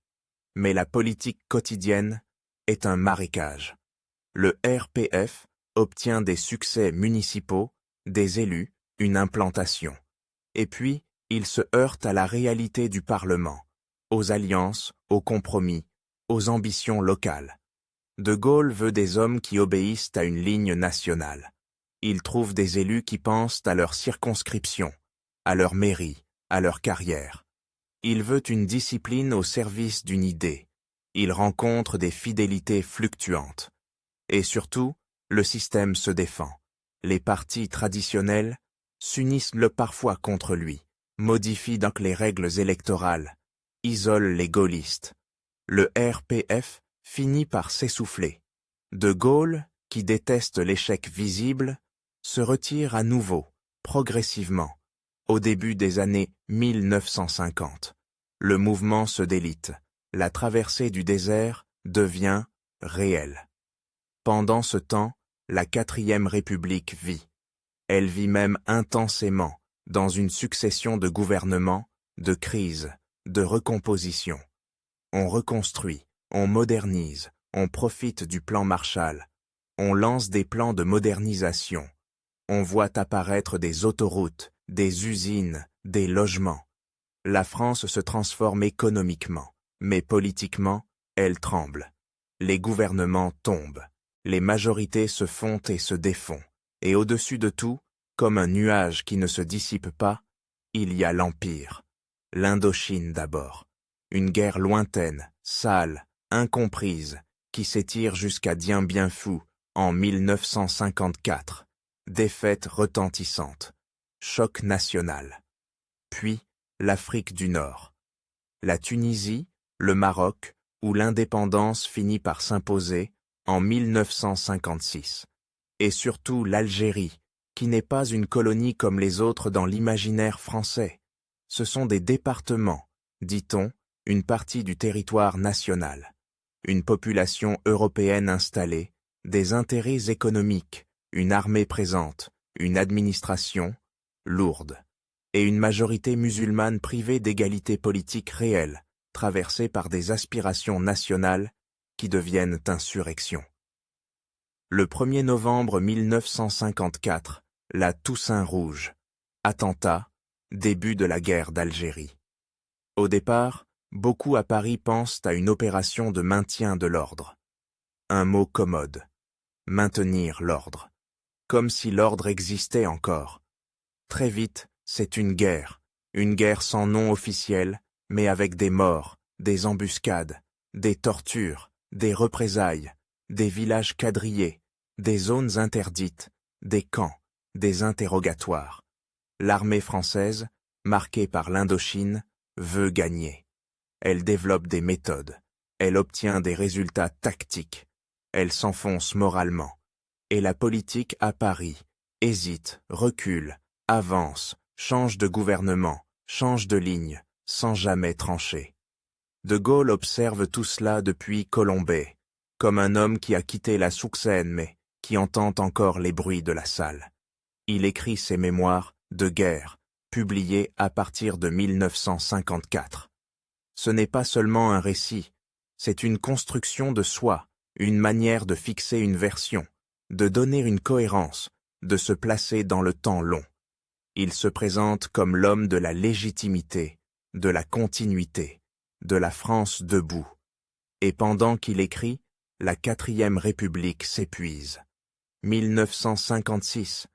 Mais la politique quotidienne est un marécage. Le RPF obtient des succès municipaux, des élus, une implantation. Et puis, Il se heurte à la réalité du Parlement, aux alliances, aux compromis, aux ambitions locales. De Gaulle veut des hommes qui obéissent à une ligne nationale. Il trouve des élus qui pensent à leur circonscription, à leur mairie, à leur carrière. Il veut une discipline au service d'une idée. Il rencontre des fidélités fluctuantes. Et surtout, le système se défend. Les partis traditionnels s'unissent parfois contre lui, modifient donc les règles électorales, isolent les gaullistes. Le RPF finit par s'essouffler. De Gaulle, qui déteste l'échec visible, se retire à nouveau, progressivement, au début des années 1950. Le mouvement se délite. La traversée du désert devient réelle. Pendant ce temps, la 4e République vit. Elle vit même intensément, dans une succession de gouvernements, de crises, de recompositions. On reconstruit, on modernise, on profite du plan Marshall, on lance des plans de modernisation, on voit apparaître des autoroutes, des usines, des logements. La France se transforme économiquement, mais politiquement, elle tremble. Les gouvernements tombent, les majorités se font et se défont, et au-dessus de tout, comme un nuage qui ne se dissipe pas, il y a l'Empire. L'Indochine d'abord. Une guerre lointaine, sale, incomprise, qui s'étire jusqu'à Dien Bien Phu en 1954. Défaite retentissante. Choc national. Puis, l'Afrique du Nord. La Tunisie, le Maroc, où l'indépendance finit par s'imposer en 1956. Et surtout l'Algérie, qui n'est pas une colonie comme les autres dans l'imaginaire français. Ce sont des départements, dit-on, une partie du territoire national. Une population européenne installée, des intérêts économiques, une armée présente, une administration lourde, et une majorité musulmane privée d'égalité politique réelle, traversée par des aspirations nationales qui deviennent insurrection. Le 1er novembre 1954, la Toussaint rouge, attentat, début de la guerre d'Algérie. Au départ, beaucoup à Paris pensent à une opération de maintien de l'ordre. Un mot commode. Maintenir l'ordre. Comme si l'ordre existait encore. Très vite, c'est une guerre sans nom officiel, mais avec des morts, des embuscades, des tortures, des représailles, des villages quadrillés, des zones interdites, des camps, des interrogatoires. L'armée française, marquée par l'Indochine, veut gagner. Elle développe des méthodes, elle obtient des résultats tactiques, elle s'enfonce moralement. Et la politique à Paris hésite, recule, avance, change de gouvernement, change de ligne, sans jamais trancher. De Gaulle observe tout cela depuis Colombey, comme un homme qui a quitté la Suksène mais qui entend encore les bruits de la salle. Il écrit ses mémoires de guerre, publiés à partir de 1954. Ce n'est pas seulement un récit, c'est une construction de soi, une manière de fixer une version, de donner une cohérence, de se placer dans le temps long. Il se présente comme l'homme de la légitimité, de la continuité, de la France debout. Et pendant qu'il écrit, la 4e République s'épuise. 1956.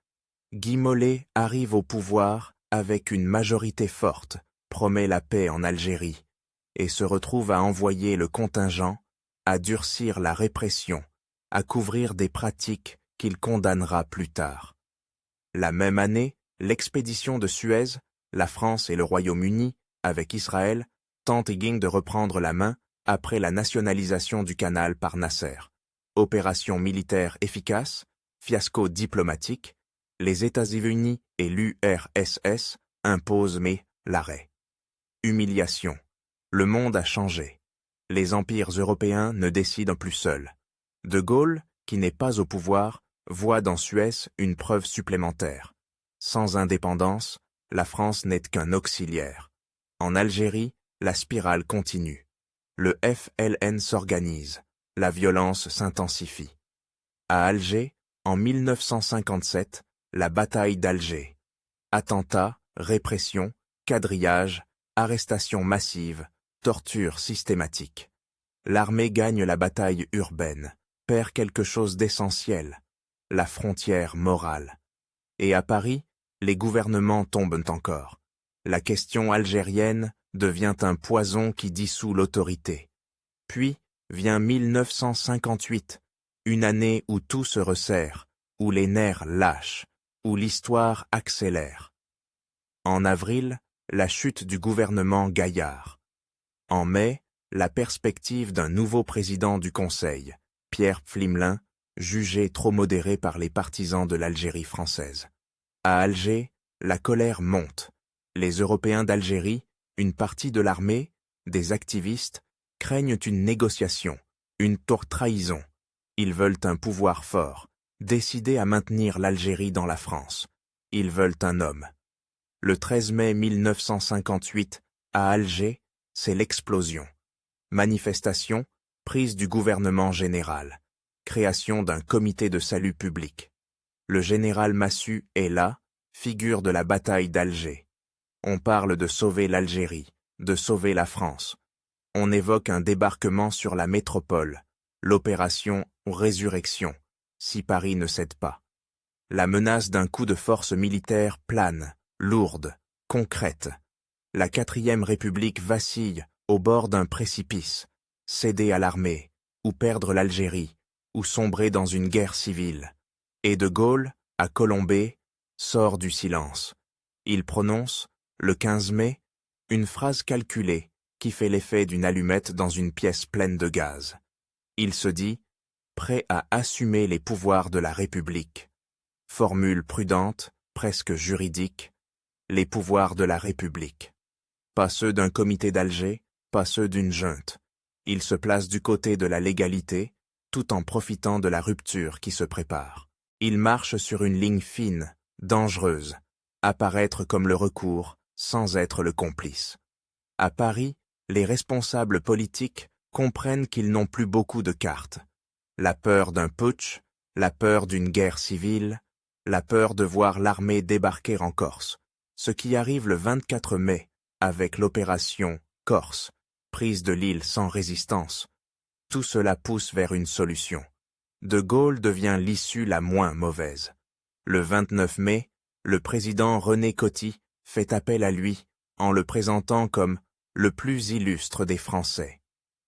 Guy Mollet arrive au pouvoir avec une majorité forte, promet la paix en Algérie, et se retrouve à envoyer le contingent, à durcir la répression, à couvrir des pratiques qu'il condamnera plus tard. La même année, l'expédition de Suez, la France et le Royaume-Uni, avec Israël, tentent de reprendre la main après la nationalisation du canal par Nasser. Opération militaire efficace, fiasco diplomatique, les États-Unis et l'URSS imposent mais l'arrêt. Humiliation. Le monde a changé. Les empires européens ne décident plus seuls. De Gaulle, qui n'est pas au pouvoir, voit dans Suez une preuve supplémentaire. Sans indépendance, la France n'est qu'un auxiliaire. En Algérie, la spirale continue. Le FLN s'organise. La violence s'intensifie. À Alger, en 1957, la bataille d'Alger. Attentats, répression, quadrillage, arrestations massives, tortures systématiques. L'armée gagne la bataille urbaine, perd quelque chose d'essentiel, la frontière morale. Et à Paris, les gouvernements tombent encore. La question algérienne devient un poison qui dissout l'autorité. Puis vient 1958, une année où tout se resserre, où les nerfs lâchent, où l'histoire accélère. En avril, la chute du gouvernement Gaillard. En mai, la perspective d'un nouveau président du Conseil, Pierre Pflimlin, jugé trop modéré par les partisans de l'Algérie française. À Alger, la colère monte. Les Européens d'Algérie, une partie de l'armée, des activistes, craignent une négociation, une trahison. Ils veulent un pouvoir fort, décidé à maintenir l'Algérie dans la France. Ils veulent un homme. Le 13 mai 1958, à Alger, c'est l'explosion. Manifestation, prise du gouvernement général, création d'un comité de salut public. Le général Massu est là, figure de la bataille d'Alger. On parle de sauver l'Algérie, de sauver la France. On évoque un débarquement sur la métropole, l'opération Résurrection, si Paris ne cède pas. La menace d'un coup de force militaire plane, lourde, concrète. La 4e République vacille au bord d'un précipice, céder à l'armée, ou perdre l'Algérie, ou sombrer dans une guerre civile. Et De Gaulle, à Colombey, sort du silence. Il prononce, le 15 mai, une phrase calculée qui fait l'effet d'une allumette dans une pièce pleine de gaz. Il se dit, prêt à assumer les pouvoirs de la République. Formule prudente, presque juridique, les pouvoirs de la République. Pas ceux d'un comité d'Alger, pas ceux d'une junte. Il se place du côté de la légalité, tout en profitant de la rupture qui se prépare. Il marche sur une ligne fine, dangereuse, apparaître comme le recours, sans être le complice. À Paris, les responsables politiques comprennent qu'ils n'ont plus beaucoup de cartes. La peur d'un putsch, la peur d'une guerre civile, la peur de voir l'armée débarquer en Corse, ce qui arrive le 24 mai avec l'opération Corse, prise de l'île sans résistance. Tout cela pousse vers une solution. De Gaulle devient l'issue la moins mauvaise. Le 29 mai, le président René Coty fait appel à lui en le présentant comme le plus illustre des Français.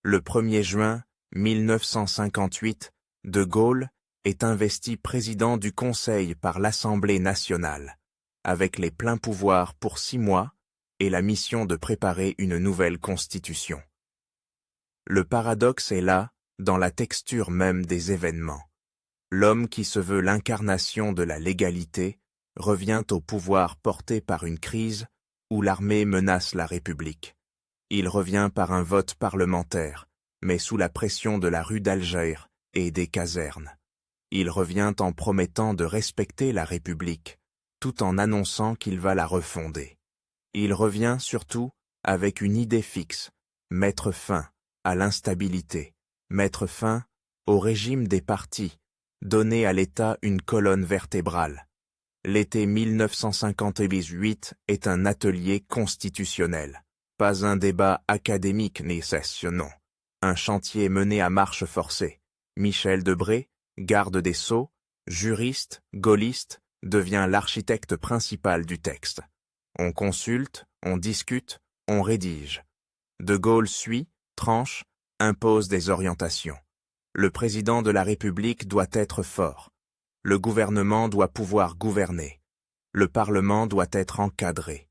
Le 1er juin 1958, De Gaulle est investi président du Conseil par l'Assemblée nationale, avec les pleins pouvoirs pour 6 mois et la mission de préparer une nouvelle constitution. Le paradoxe est là, dans la texture même des événements. L'homme qui se veut l'incarnation de la légalité revient au pouvoir porté par une crise où l'armée menace la République. Il revient par un vote parlementaire, mais sous la pression de la rue d'Alger et des casernes. Il revient en promettant de respecter la République, tout en annonçant qu'il va la refonder. Il revient surtout avec une idée fixe, mettre fin à l'instabilité, mettre fin au régime des partis, donner à l'État une colonne vertébrale. L'été 1958 est un atelier constitutionnel, pas un débat académique ni session, un chantier mené à marche forcée. Michel Debré, garde des Sceaux, juriste, gaulliste, devient l'architecte principal du texte. On consulte, on discute, on rédige. De Gaulle suit, tranche, impose des orientations. Le président de la République doit être fort. Le gouvernement doit pouvoir gouverner. Le Parlement doit être encadré.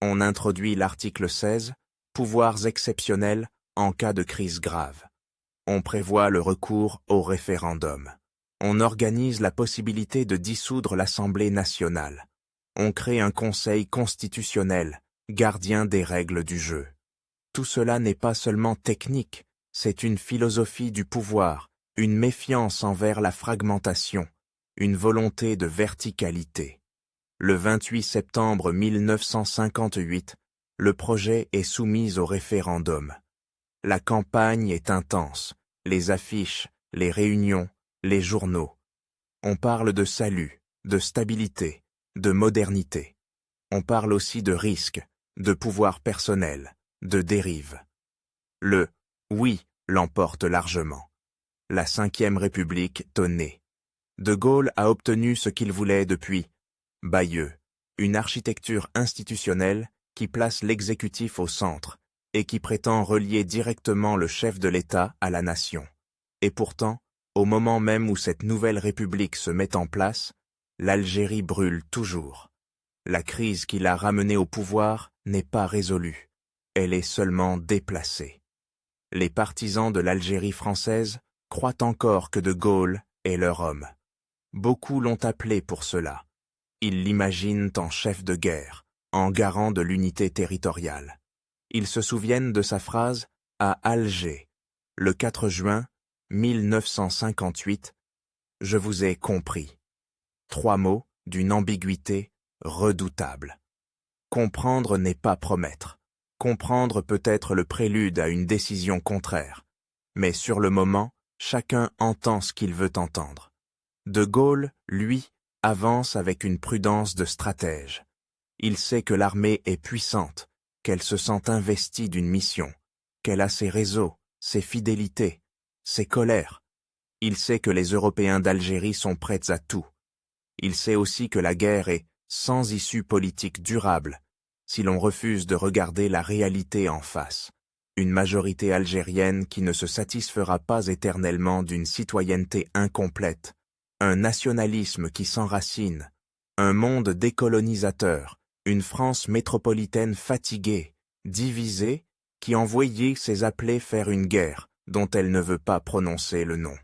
On introduit l'article 16, pouvoirs exceptionnels en cas de crise grave. On prévoit le recours au référendum. On organise la possibilité de dissoudre l'Assemblée nationale. On crée un conseil constitutionnel, gardien des règles du jeu. Tout cela n'est pas seulement technique, c'est une philosophie du pouvoir, une méfiance envers la fragmentation, une volonté de verticalité. Le 28 septembre 1958, le projet est soumis au référendum. La campagne est intense, les affiches, les réunions, les journaux. On parle de salut, de stabilité, de modernité. On parle aussi de risques, de pouvoir personnel, de dérive. Le « oui » l'emporte largement. La Ve République tenait. De Gaulle a obtenu ce qu'il voulait depuis Bayeux, une architecture institutionnelle qui place l'exécutif au centre et qui prétend relier directement le chef de l'État à la nation. Et pourtant, au moment même où cette nouvelle république se met en place, l'Algérie brûle toujours. La crise qui l'a ramenée au pouvoir n'est pas résolue, elle est seulement déplacée. Les partisans de l'Algérie française croient encore que De Gaulle est leur homme. Beaucoup l'ont appelé pour cela. Ils l'imaginent en chef de guerre, en garant de l'unité territoriale. Ils se souviennent de sa phrase à Alger, le 4 juin 1958, « Je vous ai compris ». 3 mots d'une ambiguïté redoutable. Comprendre n'est pas promettre. Comprendre peut être le prélude à une décision contraire. Mais sur le moment, chacun entend ce qu'il veut entendre. De Gaulle, lui, avance avec une prudence de stratège. Il sait que l'armée est puissante, qu'elle se sent investie d'une mission, qu'elle a ses réseaux, ses fidélités, ses colères. Il sait que les Européens d'Algérie sont prêts à tout. Il sait aussi que la guerre est sans issue politique durable si l'on refuse de regarder la réalité en face. Une majorité algérienne qui ne se satisfera pas éternellement d'une citoyenneté incomplète, un nationalisme qui s'enracine, un monde décolonisateur, une France métropolitaine fatiguée, divisée, qui envoyait ses appelés faire une guerre dont elle ne veut pas prononcer le nom.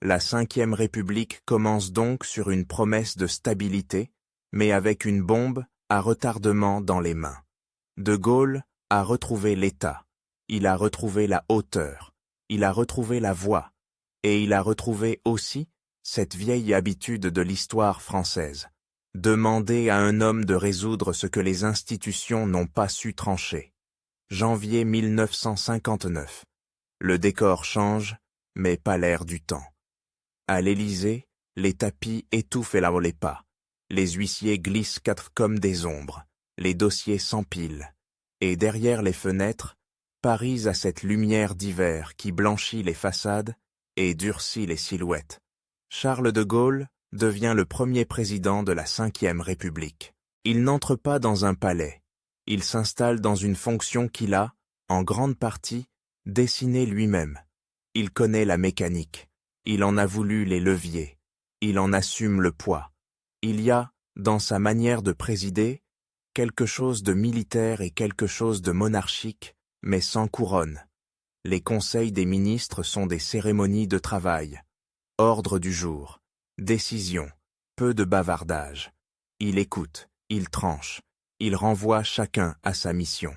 La Ve République commence donc sur une promesse de stabilité, mais avec une bombe à retardement dans les mains. De Gaulle a retrouvé l'État, il a retrouvé la hauteur, il a retrouvé la voix, et il a retrouvé aussi cette vieille habitude de l'histoire française, demander à un homme de résoudre ce que les institutions n'ont pas su trancher. Janvier 1959. Le décor change, mais pas l'air du temps. À l'Élysée, les tapis étouffent les pas. Les huissiers glissent comme des ombres. Les dossiers s'empilent. Et derrière les fenêtres, Paris a cette lumière d'hiver qui blanchit les façades et durcit les silhouettes. Charles de Gaulle devient le premier président de la Ve République. Il n'entre pas dans un palais. Il s'installe dans une fonction qu'il a, en grande partie, dessinée lui-même. Il connaît la mécanique. Il en a voulu les leviers. Il en assume le poids. Il y a, dans sa manière de présider, quelque chose de militaire et quelque chose de monarchique, mais sans couronne. Les conseils des ministres sont des cérémonies de travail. Ordre du jour. Décision. Peu de bavardage. Il écoute, il tranche. Il renvoie chacun à sa mission.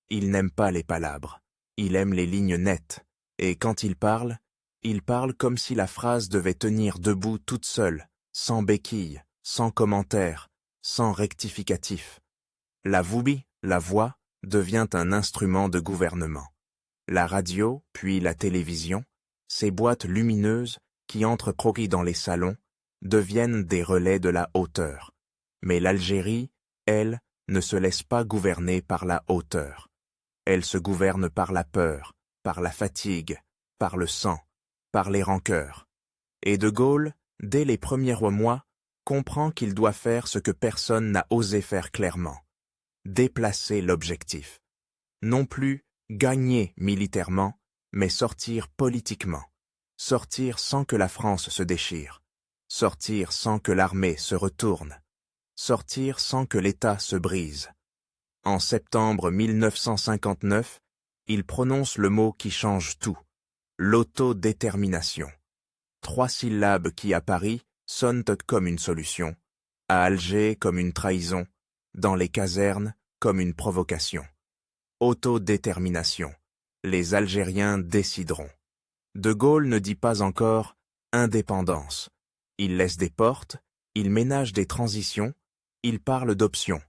Il n'aime pas les palabres. Il aime les lignes nettes. Et quand il parle comme si la phrase devait tenir debout toute seule, sans béquille, sans commentaire, sans rectificatif. La voix, devient un instrument de gouvernement. La radio, puis la télévision, ces boîtes lumineuses qui entrent-croquis dans les salons, deviennent des relais de la hauteur. Mais l'Algérie, elle, ne se laisse pas gouverner par la hauteur. Elle se gouverne par la peur, par la fatigue, par le sang, par les rancœurs. Et De Gaulle, dès les premiers mois, comprend qu'il doit faire ce que personne n'a osé faire clairement. Déplacer l'objectif. Non plus gagner militairement, mais sortir politiquement. Sortir sans que la France se déchire. Sortir sans que l'armée se retourne. Sortir sans que l'État se brise. En septembre 1959, il prononce le mot qui change tout. L'autodétermination. 3 syllabes qui, à Paris, sonnent comme une solution, à Alger comme une trahison, dans les casernes comme une provocation. Autodétermination. Les Algériens décideront. De Gaulle ne dit pas encore « indépendance ». Il laisse des portes, il ménage des transitions, il parle d'options.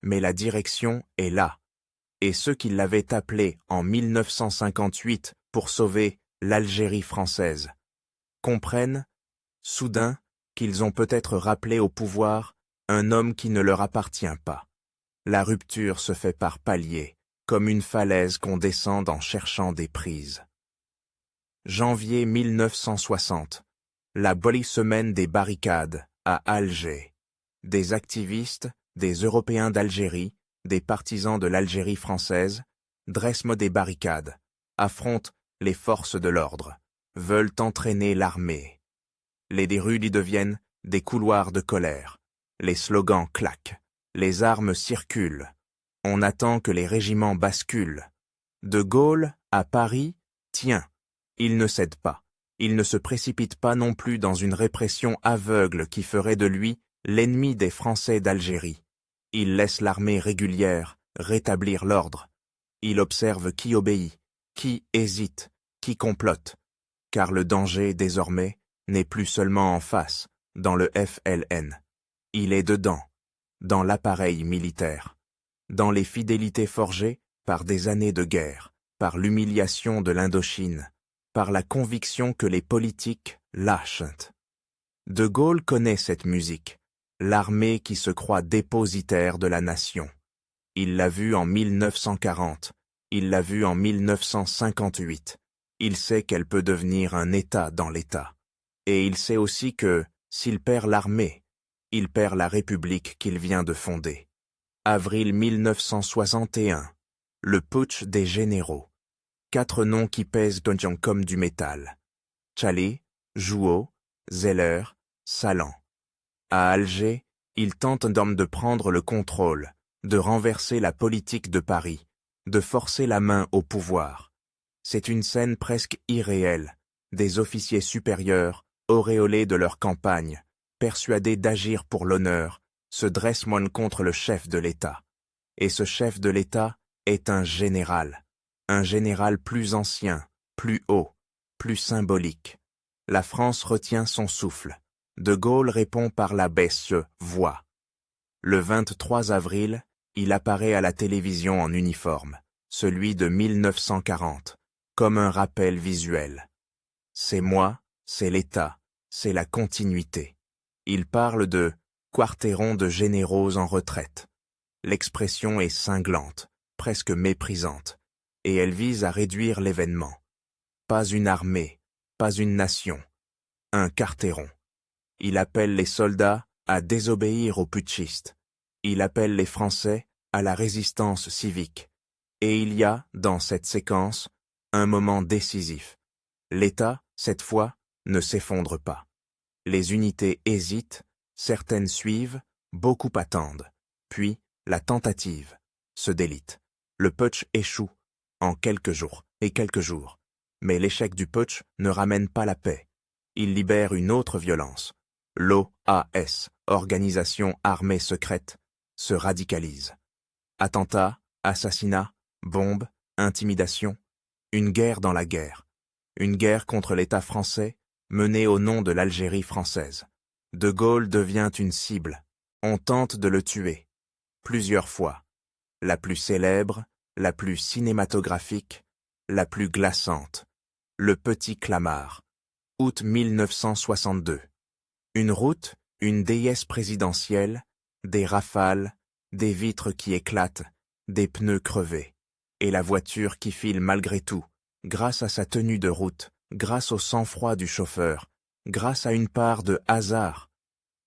Mais la direction est là. Et ceux qui l'avaient appelé en 1958 pour sauver l'Algérie française comprennent, soudain, qu'ils ont peut-être rappelé au pouvoir un homme qui ne leur appartient pas. La rupture se fait par paliers, comme une falaise qu'on descend en cherchant des prises. Janvier 1960. La jolie semaine des barricades, à Alger. Des activistes, des Européens d'Algérie, des partisans de l'Algérie française, dressent des barricades, affrontent les forces de l'ordre, veulent entraîner l'armée. Les rues y deviennent des couloirs de colère. Les slogans claquent, les armes circulent. On attend que les régiments basculent. De Gaulle, à Paris, tient. Il ne cède pas. Il ne se précipite pas non plus dans une répression aveugle qui ferait de lui l'ennemi des Français d'Algérie. Il laisse l'armée régulière rétablir l'ordre. Il observe qui obéit, qui hésite, qui complote. Car le danger, désormais, n'est plus seulement en face, dans le FLN. Il est dedans, dans l'appareil militaire, dans les fidélités forgées par des années de guerre, par l'humiliation de l'Indochine, par la conviction que les politiques lâchent. De Gaulle connaît cette musique, l'armée qui se croit dépositaire de la nation. Il l'a vue en 1940, il l'a vue en 1958. Il sait qu'elle peut devenir un État dans l'État. Et il sait aussi que, s'il perd l'armée, il perd la République qu'il vient de fonder. Avril 1961, le putsch des généraux. 4 noms qui pèsent comme du métal. Tchallé, Jouot, Zeller, Salan. À Alger, il tente de prendre le contrôle, de renverser la politique de Paris, de forcer la main au pouvoir. C'est une scène presque irréelle, des officiers supérieurs, auréolés de leur campagne, persuadés d'agir pour l'honneur, se dressent contre le chef de l'État. Et ce chef de l'État est un général plus ancien, plus haut, plus symbolique. La France retient son souffle. De Gaulle répond par la baisse voix. Le 23 avril, il apparaît à la télévision en uniforme, celui de 1940, comme un rappel visuel. C'est moi, c'est l'État, c'est la continuité. Il parle de « quartéron de généraux en retraite ». L'expression est cinglante, presque méprisante, et elle vise à réduire l'événement. Pas une armée, pas une nation, un quartéron. Il appelle les soldats à désobéir aux putschistes. Il appelle les Français à la résistance civique. Et il y a, dans cette séquence, un moment décisif. L'État, cette fois, ne s'effondre pas. Les unités hésitent, certaines suivent, beaucoup attendent. Puis, la tentative se délite. Le putsch échoue en quelques jours. Mais l'échec du putsch ne ramène pas la paix. Il libère une autre violence. L'OAS, Organisation Armée Secrète, se radicalise. Attentats, assassinats, bombes, intimidations, une guerre dans la guerre. Une guerre contre l'État français, menée au nom de l'Algérie française. De Gaulle devient une cible. On tente de le tuer. Plusieurs fois. La plus célèbre, la plus cinématographique, la plus glaçante. Le petit Clamart. Août 1962. Une route, une déesse présidentielle, des rafales, des vitres qui éclatent, des pneus crevés. Et la voiture qui file malgré tout, grâce à sa tenue de route, grâce au sang-froid du chauffeur, grâce à une part de hasard.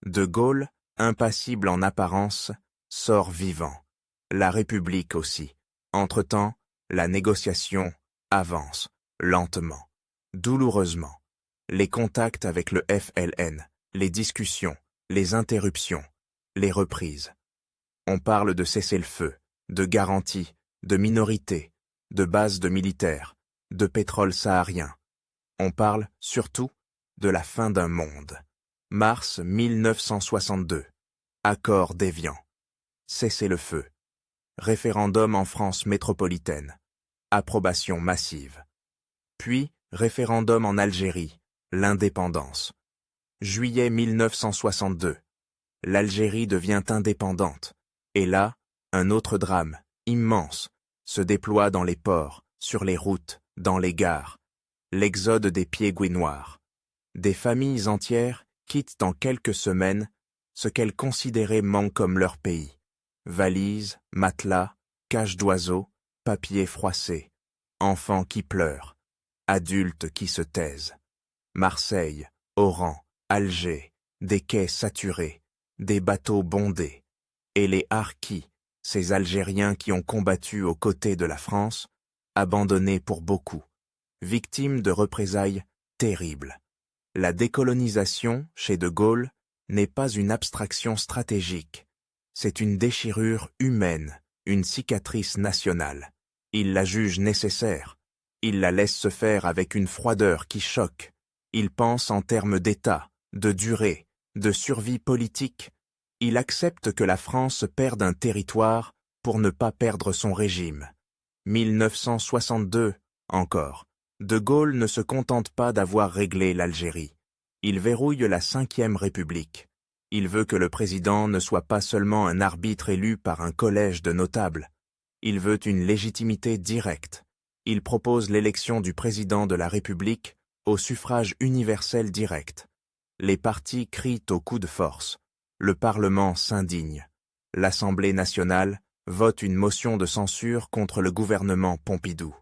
De Gaulle, impassible en apparence, sort vivant. La République aussi. Entre-temps, la négociation avance, lentement, douloureusement. Les contacts avec le FLN, les discussions, les interruptions, les reprises. On parle de cessez-le-feu, de garanties, de minorités, de bases de militaires, de pétrole saharien. On parle, surtout, de la fin d'un monde. Mars 1962. Accord d'Évian. Cessez-le-feu. Référendum en France métropolitaine. Approbation massive. Puis, référendum en Algérie. L'indépendance. Juillet 1962. L'Algérie devient indépendante. Et là, un autre drame, immense, se déploie dans les ports, sur les routes, dans les gares. L'exode des pieds-gouis noirs. Des familles entières quittent en quelques semaines ce qu'elles considéraient comme leur pays. valises, matelas, cages d'oiseaux, papier froissé, enfants qui pleurent, adultes qui se taisent. Marseille, Oran, Alger, des quais saturés, des bateaux bondés, et les harkis, ces Algériens qui ont combattu aux côtés de la France, abandonnés pour beaucoup, victimes de représailles terribles. La décolonisation, chez De Gaulle, n'est pas une abstraction stratégique, c'est une déchirure humaine, une cicatrice nationale. Il la juge nécessaire, il la laisse se faire avec une froideur qui choque, il pense en termes d'État, de durée, de survie politique, il accepte que la France perde un territoire pour ne pas perdre son régime. 1962, encore. De Gaulle ne se contente pas d'avoir réglé l'Algérie. Il verrouille la Ve République. Il veut que le président ne soit pas seulement un arbitre élu par un collège de notables. Il veut une légitimité directe. Il propose l'élection du président de la République au suffrage universel direct. Les partis crient au coup de force. Le Parlement s'indigne. L'Assemblée nationale vote une motion de censure contre le gouvernement Pompidou.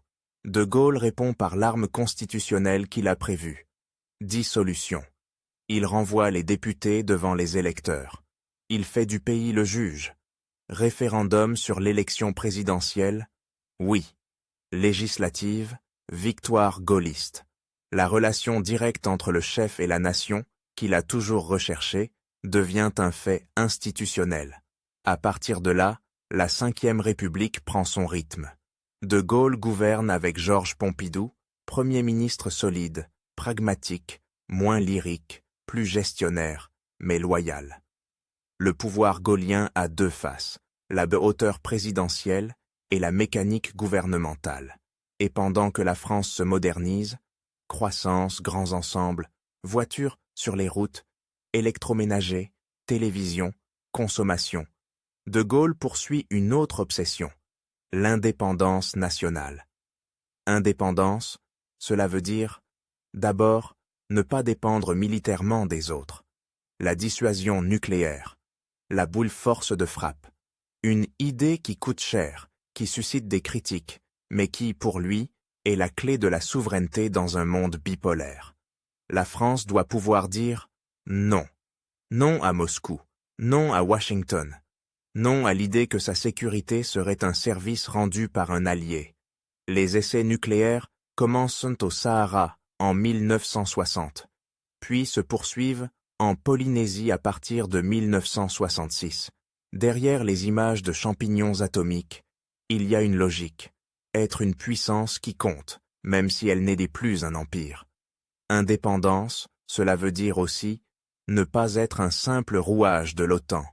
De Gaulle répond par l'arme constitutionnelle qu'il a prévue. Dissolution. Il renvoie les députés devant les électeurs. Il fait du pays le juge. Référendum sur l'élection présidentielle, oui. Législative, victoire gaulliste. La relation directe entre le chef et la nation, qu'il a toujours recherchée, devient un fait institutionnel. À partir de là, la Ve République prend son rythme. De Gaulle gouverne avec Georges Pompidou, Premier ministre solide, pragmatique, moins lyrique, plus gestionnaire, mais loyal. Le pouvoir gaullien a deux faces, la hauteur présidentielle et la mécanique gouvernementale. Et pendant que la France se modernise, croissance, grands ensembles, voitures sur les routes, électroménager, télévision, consommation, De Gaulle poursuit une autre obsession, l'indépendance nationale. Indépendance, cela veut dire, d'abord, ne pas dépendre militairement des autres. La dissuasion nucléaire, la boule force de frappe. Une idée qui coûte cher, qui suscite des critiques, mais qui, pour lui, est la clé de la souveraineté dans un monde bipolaire. La France doit pouvoir dire non. Non à Moscou, non à Washington. Non à l'idée que sa sécurité serait un service rendu par un allié. Les essais nucléaires commencent au Sahara en 1960, puis se poursuivent en Polynésie à partir de 1966. Derrière les images de champignons atomiques, il y a une logique, être une puissance qui compte, même si elle n'est plus un empire. Indépendance, cela veut dire aussi ne pas être un simple rouage de l'OTAN.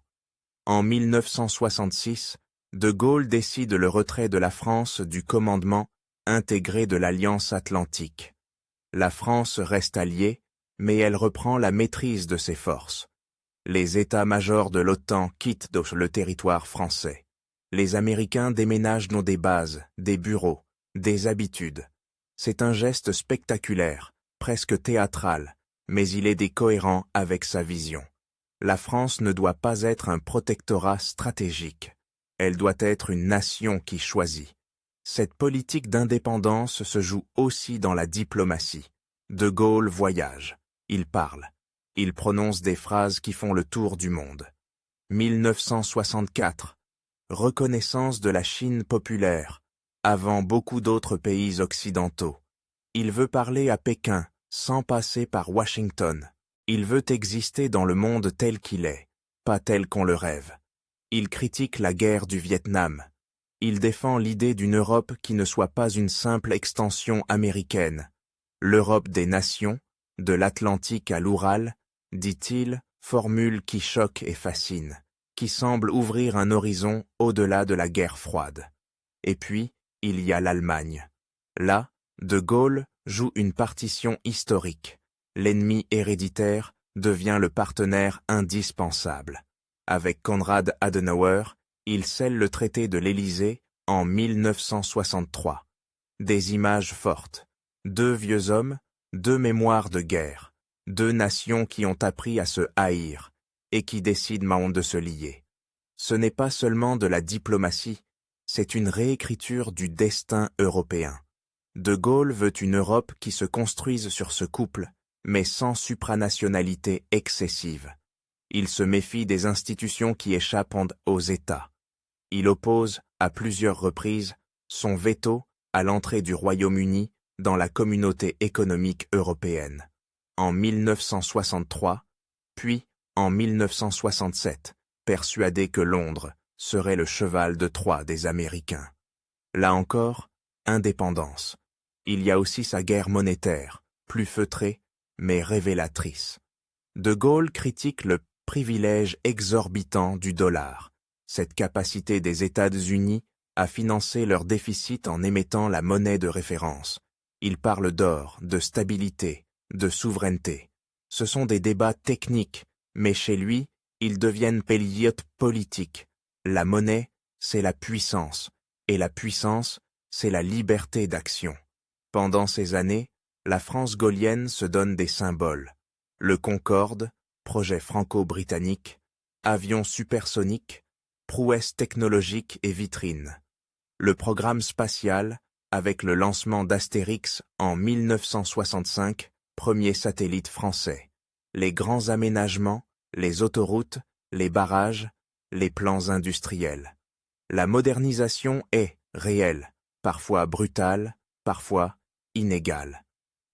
En 1966, De Gaulle décide le retrait de la France du commandement intégré de l'Alliance Atlantique. La France reste alliée, mais elle reprend la maîtrise de ses forces. Les états-majors de l'OTAN quittent le territoire français. Les Américains déménagent dans des bases, des bureaux, des habitudes. C'est un geste spectaculaire, presque théâtral, mais il est décohérent avec sa vision. La France ne doit pas être un protectorat stratégique. Elle doit être une nation qui choisit. Cette politique d'indépendance se joue aussi dans la diplomatie. De Gaulle voyage, il parle, il prononce des phrases qui font le tour du monde. 1964, reconnaissance de la Chine populaire, avant beaucoup d'autres pays occidentaux. Il veut parler à Pékin, sans passer par Washington. Il veut exister dans le monde tel qu'il est, pas tel qu'on le rêve. Il critique la guerre du Vietnam. Il défend l'idée d'une Europe qui ne soit pas une simple extension américaine. L'Europe des nations, de l'Atlantique à l'Oural, dit-il, formule qui choque et fascine, qui semble ouvrir un horizon au-delà de la guerre froide. Et puis, il y a l'Allemagne. Là, De Gaulle joue une partition historique. L'ennemi héréditaire devient le partenaire indispensable. Avec Konrad Adenauer, il scelle le traité de l'Élysée en 1963. Des images fortes. Deux vieux hommes, deux mémoires de guerre, deux nations qui ont appris à se haïr et qui décident de se lier. Ce n'est pas seulement de la diplomatie, c'est une réécriture du destin européen. De Gaulle veut une Europe qui se construise sur ce couple, mais sans supranationalité excessive. Il se méfie des institutions qui échappent aux États. Il oppose, à plusieurs reprises, son veto à l'entrée du Royaume-Uni dans la Communauté économique européenne. En 1963, puis en 1967, persuadé que Londres serait le cheval de Troie des Américains. Là encore, indépendance. Il y a aussi sa guerre monétaire, plus feutrée, mais révélatrice. De Gaulle critique le privilège exorbitant du dollar, cette capacité des États-Unis à financer leur déficit en émettant la monnaie de référence. Il parle d'or, de stabilité, de souveraineté. Ce sont des débats techniques, mais chez lui, ils deviennent politiques. La monnaie, c'est la puissance, et la puissance, c'est la liberté d'action. Pendant ces années, la France gaullienne se donne des symboles. Le Concorde, projet franco-britannique, avion supersonique, prouesse technologique et vitrine. Le programme spatial, avec le lancement d'Astérix en 1965, premier satellite français. Les grands aménagements, les autoroutes, les barrages, les plans industriels. La modernisation est réelle, parfois brutale, parfois inégale.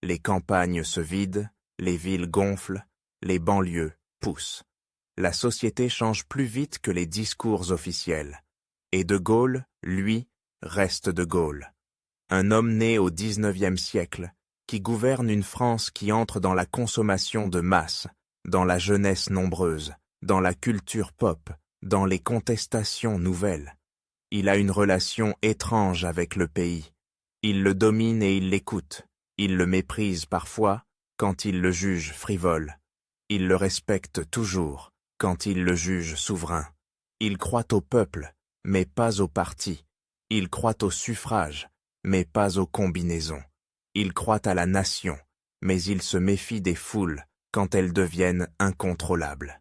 Les campagnes se vident, les villes gonflent, les banlieues poussent. La société change plus vite que les discours officiels. Et De Gaulle, lui, reste De Gaulle. Un homme né au XIXe siècle, qui gouverne une France qui entre dans la consommation de masse, dans la jeunesse nombreuse, dans la culture pop, dans les contestations nouvelles. Il a une relation étrange avec le pays. Il le domine et il l'écoute. Il le méprise parfois quand il le juge frivole. Il le respecte toujours quand il le juge souverain. Il croit au peuple, mais pas au parti. Il croit au suffrage, mais pas aux combinaisons. Il croit à la nation, mais il se méfie des foules quand elles deviennent incontrôlables.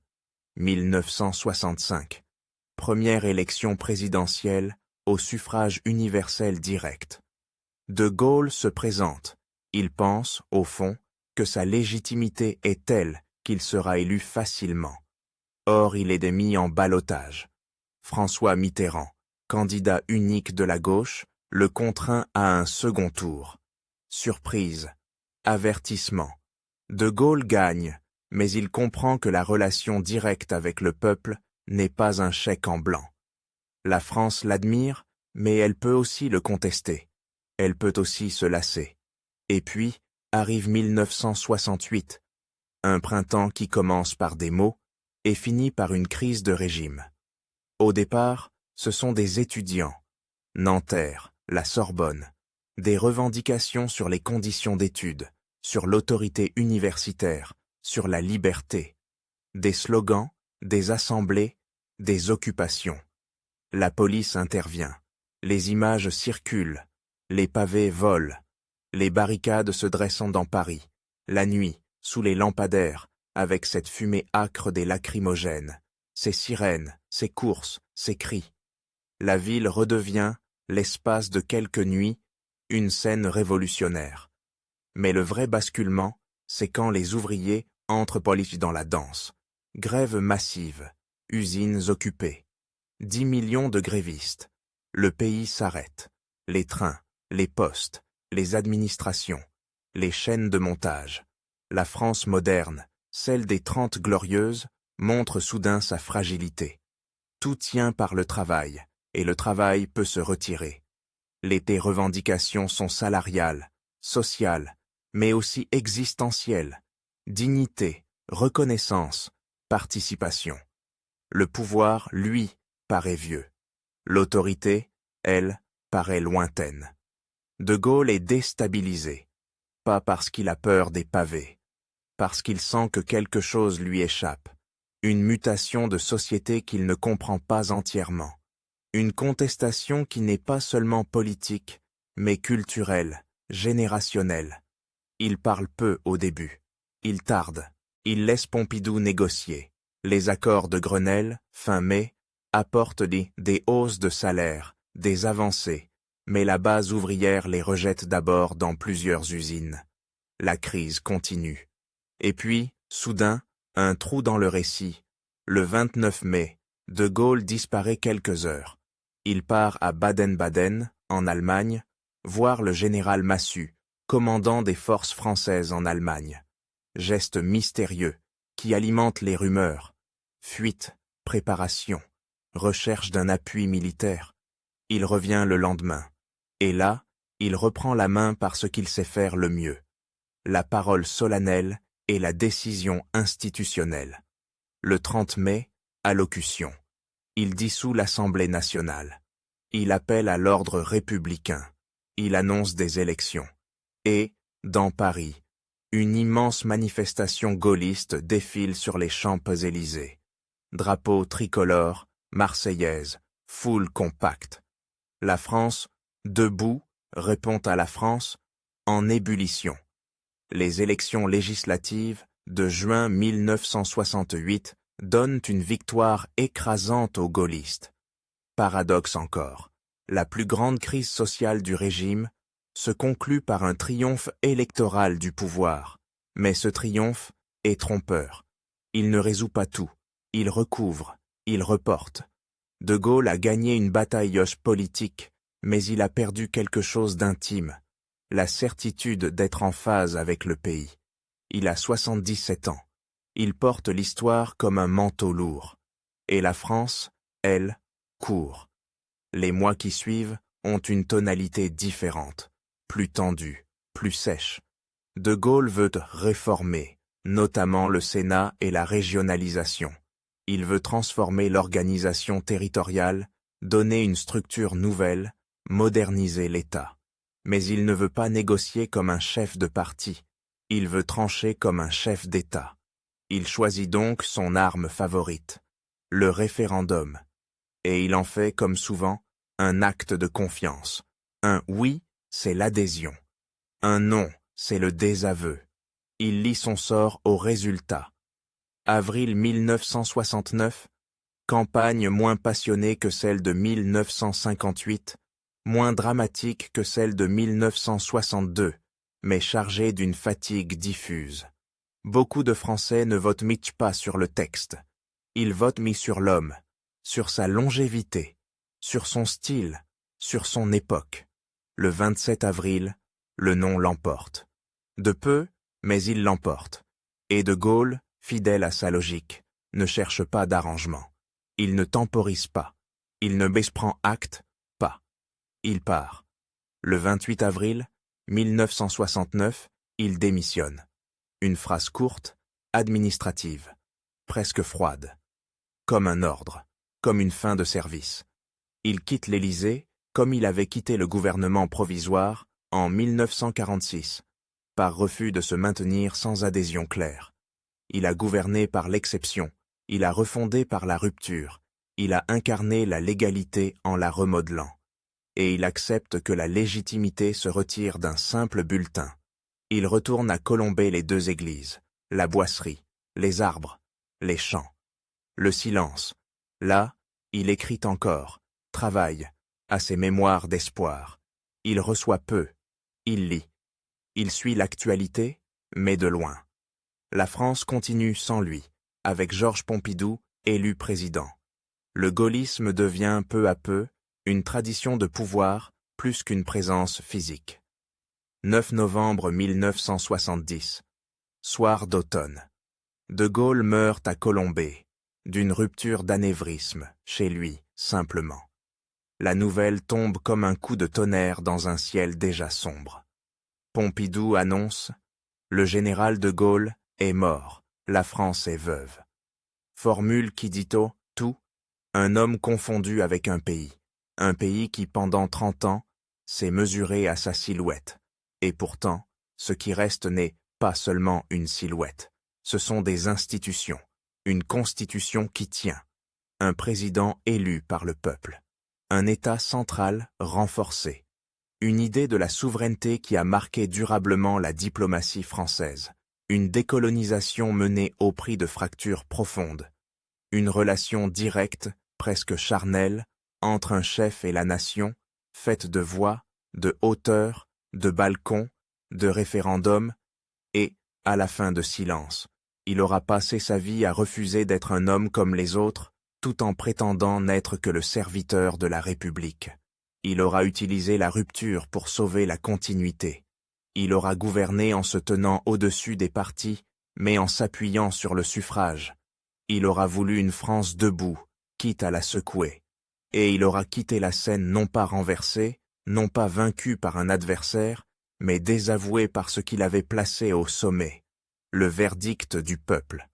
1965. Première élection présidentielle au suffrage universel direct. De Gaulle se présente. Il pense, au fond, que sa légitimité est telle qu'il sera élu facilement. Or, il est mis en ballottage. François Mitterrand, candidat unique de la gauche, le contraint à un second tour. Surprise, avertissement. De Gaulle gagne, mais il comprend que la relation directe avec le peuple n'est pas un chèque en blanc. La France l'admire, mais elle peut aussi le contester. Elle peut aussi se lasser. Et puis, arrive 1968, un printemps qui commence par des mots et finit par une crise de régime. Au départ, ce sont des étudiants, Nanterre, la Sorbonne, des revendications sur les conditions d'études, sur l'autorité universitaire, sur la liberté, des slogans, des assemblées, des occupations. La police intervient, les images circulent, les pavés volent, les barricades se dressant dans Paris, la nuit, sous les lampadaires, avec cette fumée âcre des lacrymogènes, ces sirènes, ces courses, ces cris. La ville redevient, l'espace de quelques nuits, une scène révolutionnaire. Mais le vrai basculement, c'est quand les ouvriers entrent dans la danse. Grève massive, usines occupées, 10 millions de grévistes. Le pays s'arrête. Les trains, les postes, les administrations, les chaînes de montage. La France moderne, celle des 30 glorieuses, montre soudain sa fragilité. Tout tient par le travail, et le travail peut se retirer. Les revendications sont salariales, sociales, mais aussi existentielles. Dignité, reconnaissance, participation. Le pouvoir, lui, paraît vieux. L'autorité, elle, paraît lointaine. De Gaulle est déstabilisé, pas parce qu'il a peur des pavés, parce qu'il sent que quelque chose lui échappe, une mutation de société qu'il ne comprend pas entièrement, une contestation qui n'est pas seulement politique, mais culturelle, générationnelle. Il parle peu au début, il tarde, il laisse Pompidou négocier. Les accords de Grenelle, fin mai, apportent des hausses de salaire, des avancées, mais la base ouvrière les rejette d'abord dans plusieurs usines. La crise continue. Et puis, soudain, un trou dans le récit. Le 29 mai, De Gaulle disparaît quelques heures. Il part à Baden-Baden, en Allemagne, voir le général Massu, commandant des forces françaises en Allemagne. Geste mystérieux, qui alimente les rumeurs. Fuite, préparation, recherche d'un appui militaire. Il revient le lendemain. Et là, il reprend la main par ce qu'il sait faire le mieux. La parole solennelle et la décision institutionnelle. Le 30 mai, allocution. Il dissout l'Assemblée nationale. Il appelle à l'ordre républicain. Il annonce des élections. Et, dans Paris, une immense manifestation gaulliste défile sur les Champs-Élysées. Drapeau tricolore, marseillaise, foule compacte. La France, debout, répond à la France, en ébullition. Les élections législatives de juin 1968 donnent une victoire écrasante aux gaullistes. Paradoxe encore, la plus grande crise sociale du régime se conclut par un triomphe électoral du pouvoir. Mais ce triomphe est trompeur. Il ne résout pas tout. Il recouvre, il reporte. De Gaulle a gagné une bataille politique, mais il a perdu quelque chose d'intime, la certitude d'être en phase avec le pays. Il a 77 ans. Il porte l'histoire comme un manteau lourd. Et la France, elle, court. Les mois qui suivent ont une tonalité différente, plus tendue, plus sèche. De Gaulle veut réformer, notamment le Sénat et la régionalisation. Il veut transformer l'organisation territoriale, donner une structure nouvelle, moderniser l'État. Mais il ne veut pas négocier comme un chef de parti. Il veut trancher comme un chef d'État. Il choisit donc son arme favorite, le référendum. Et il en fait, comme souvent, un acte de confiance. Un oui, c'est l'adhésion. Un non, c'est le désaveu. Il lie son sort au résultat. Avril 1969, campagne moins passionnée que celle de 1958, moins dramatique que celle de 1962, mais chargée d'une fatigue diffuse. Beaucoup de Français ne votent pas sur le texte. Ils votent sur l'homme, sur sa longévité, sur son style, sur son époque. Le 27 avril, le non l'emporte. De peu, mais il l'emporte. Et De Gaulle, fidèle à sa logique, ne cherche pas d'arrangement. Il ne temporise pas. Il ne prend acte, pas. Il part. Le 28 avril 1969, il démissionne. Une phrase courte, administrative, presque froide. Comme un ordre, comme une fin de service. Il quitte l'Élysée comme il avait quitté le gouvernement provisoire en 1946, par refus de se maintenir sans adhésion claire. Il a gouverné par l'exception, il a refondé par la rupture, il a incarné la légalité en la remodelant. Et il accepte que la légitimité se retire d'un simple bulletin. Il retourne à colomber les deux églises, la boisserie, les arbres, les champs. Le silence. Là, il écrit encore, travaille, à ses mémoires d'espoir. Il reçoit peu, il lit. Il suit l'actualité, mais de loin. La France continue sans lui, avec Georges Pompidou, élu président. Le gaullisme devient peu à peu une tradition de pouvoir plus qu'une présence physique. 9 novembre 1970. Soir d'automne. De Gaulle meurt à Colombey, d'une rupture d'anévrisme, chez lui, simplement. La nouvelle tombe comme un coup de tonnerre dans un ciel déjà sombre. Pompidou annonce « Le général de Gaulle est mort, la France est veuve ». Formule qui dit tout, un homme confondu avec un pays qui pendant 30 ans s'est mesuré à sa silhouette. Et pourtant, ce qui reste n'est pas seulement une silhouette, ce sont des institutions, une constitution qui tient, un président élu par le peuple, un État central renforcé, une idée de la souveraineté qui a marqué durablement la diplomatie française, une décolonisation menée au prix de fractures profondes, une relation directe, presque charnelle entre un chef et la nation, faite de voix, de hauteurs, de balcons, de référendums, et, à la fin, de silence. Il aura passé sa vie à refuser d'être un homme comme les autres, tout en prétendant n'être que le serviteur de la République. Il aura utilisé la rupture pour sauver la continuité. Il aura gouverné en se tenant au-dessus des partis, mais en s'appuyant sur le suffrage. Il aura voulu une France debout, quitte à la secouer. Et il aura quitté la scène non pas renversé, non pas vaincu par un adversaire, mais désavoué par ce qu'il avait placé au sommet, le verdict du peuple.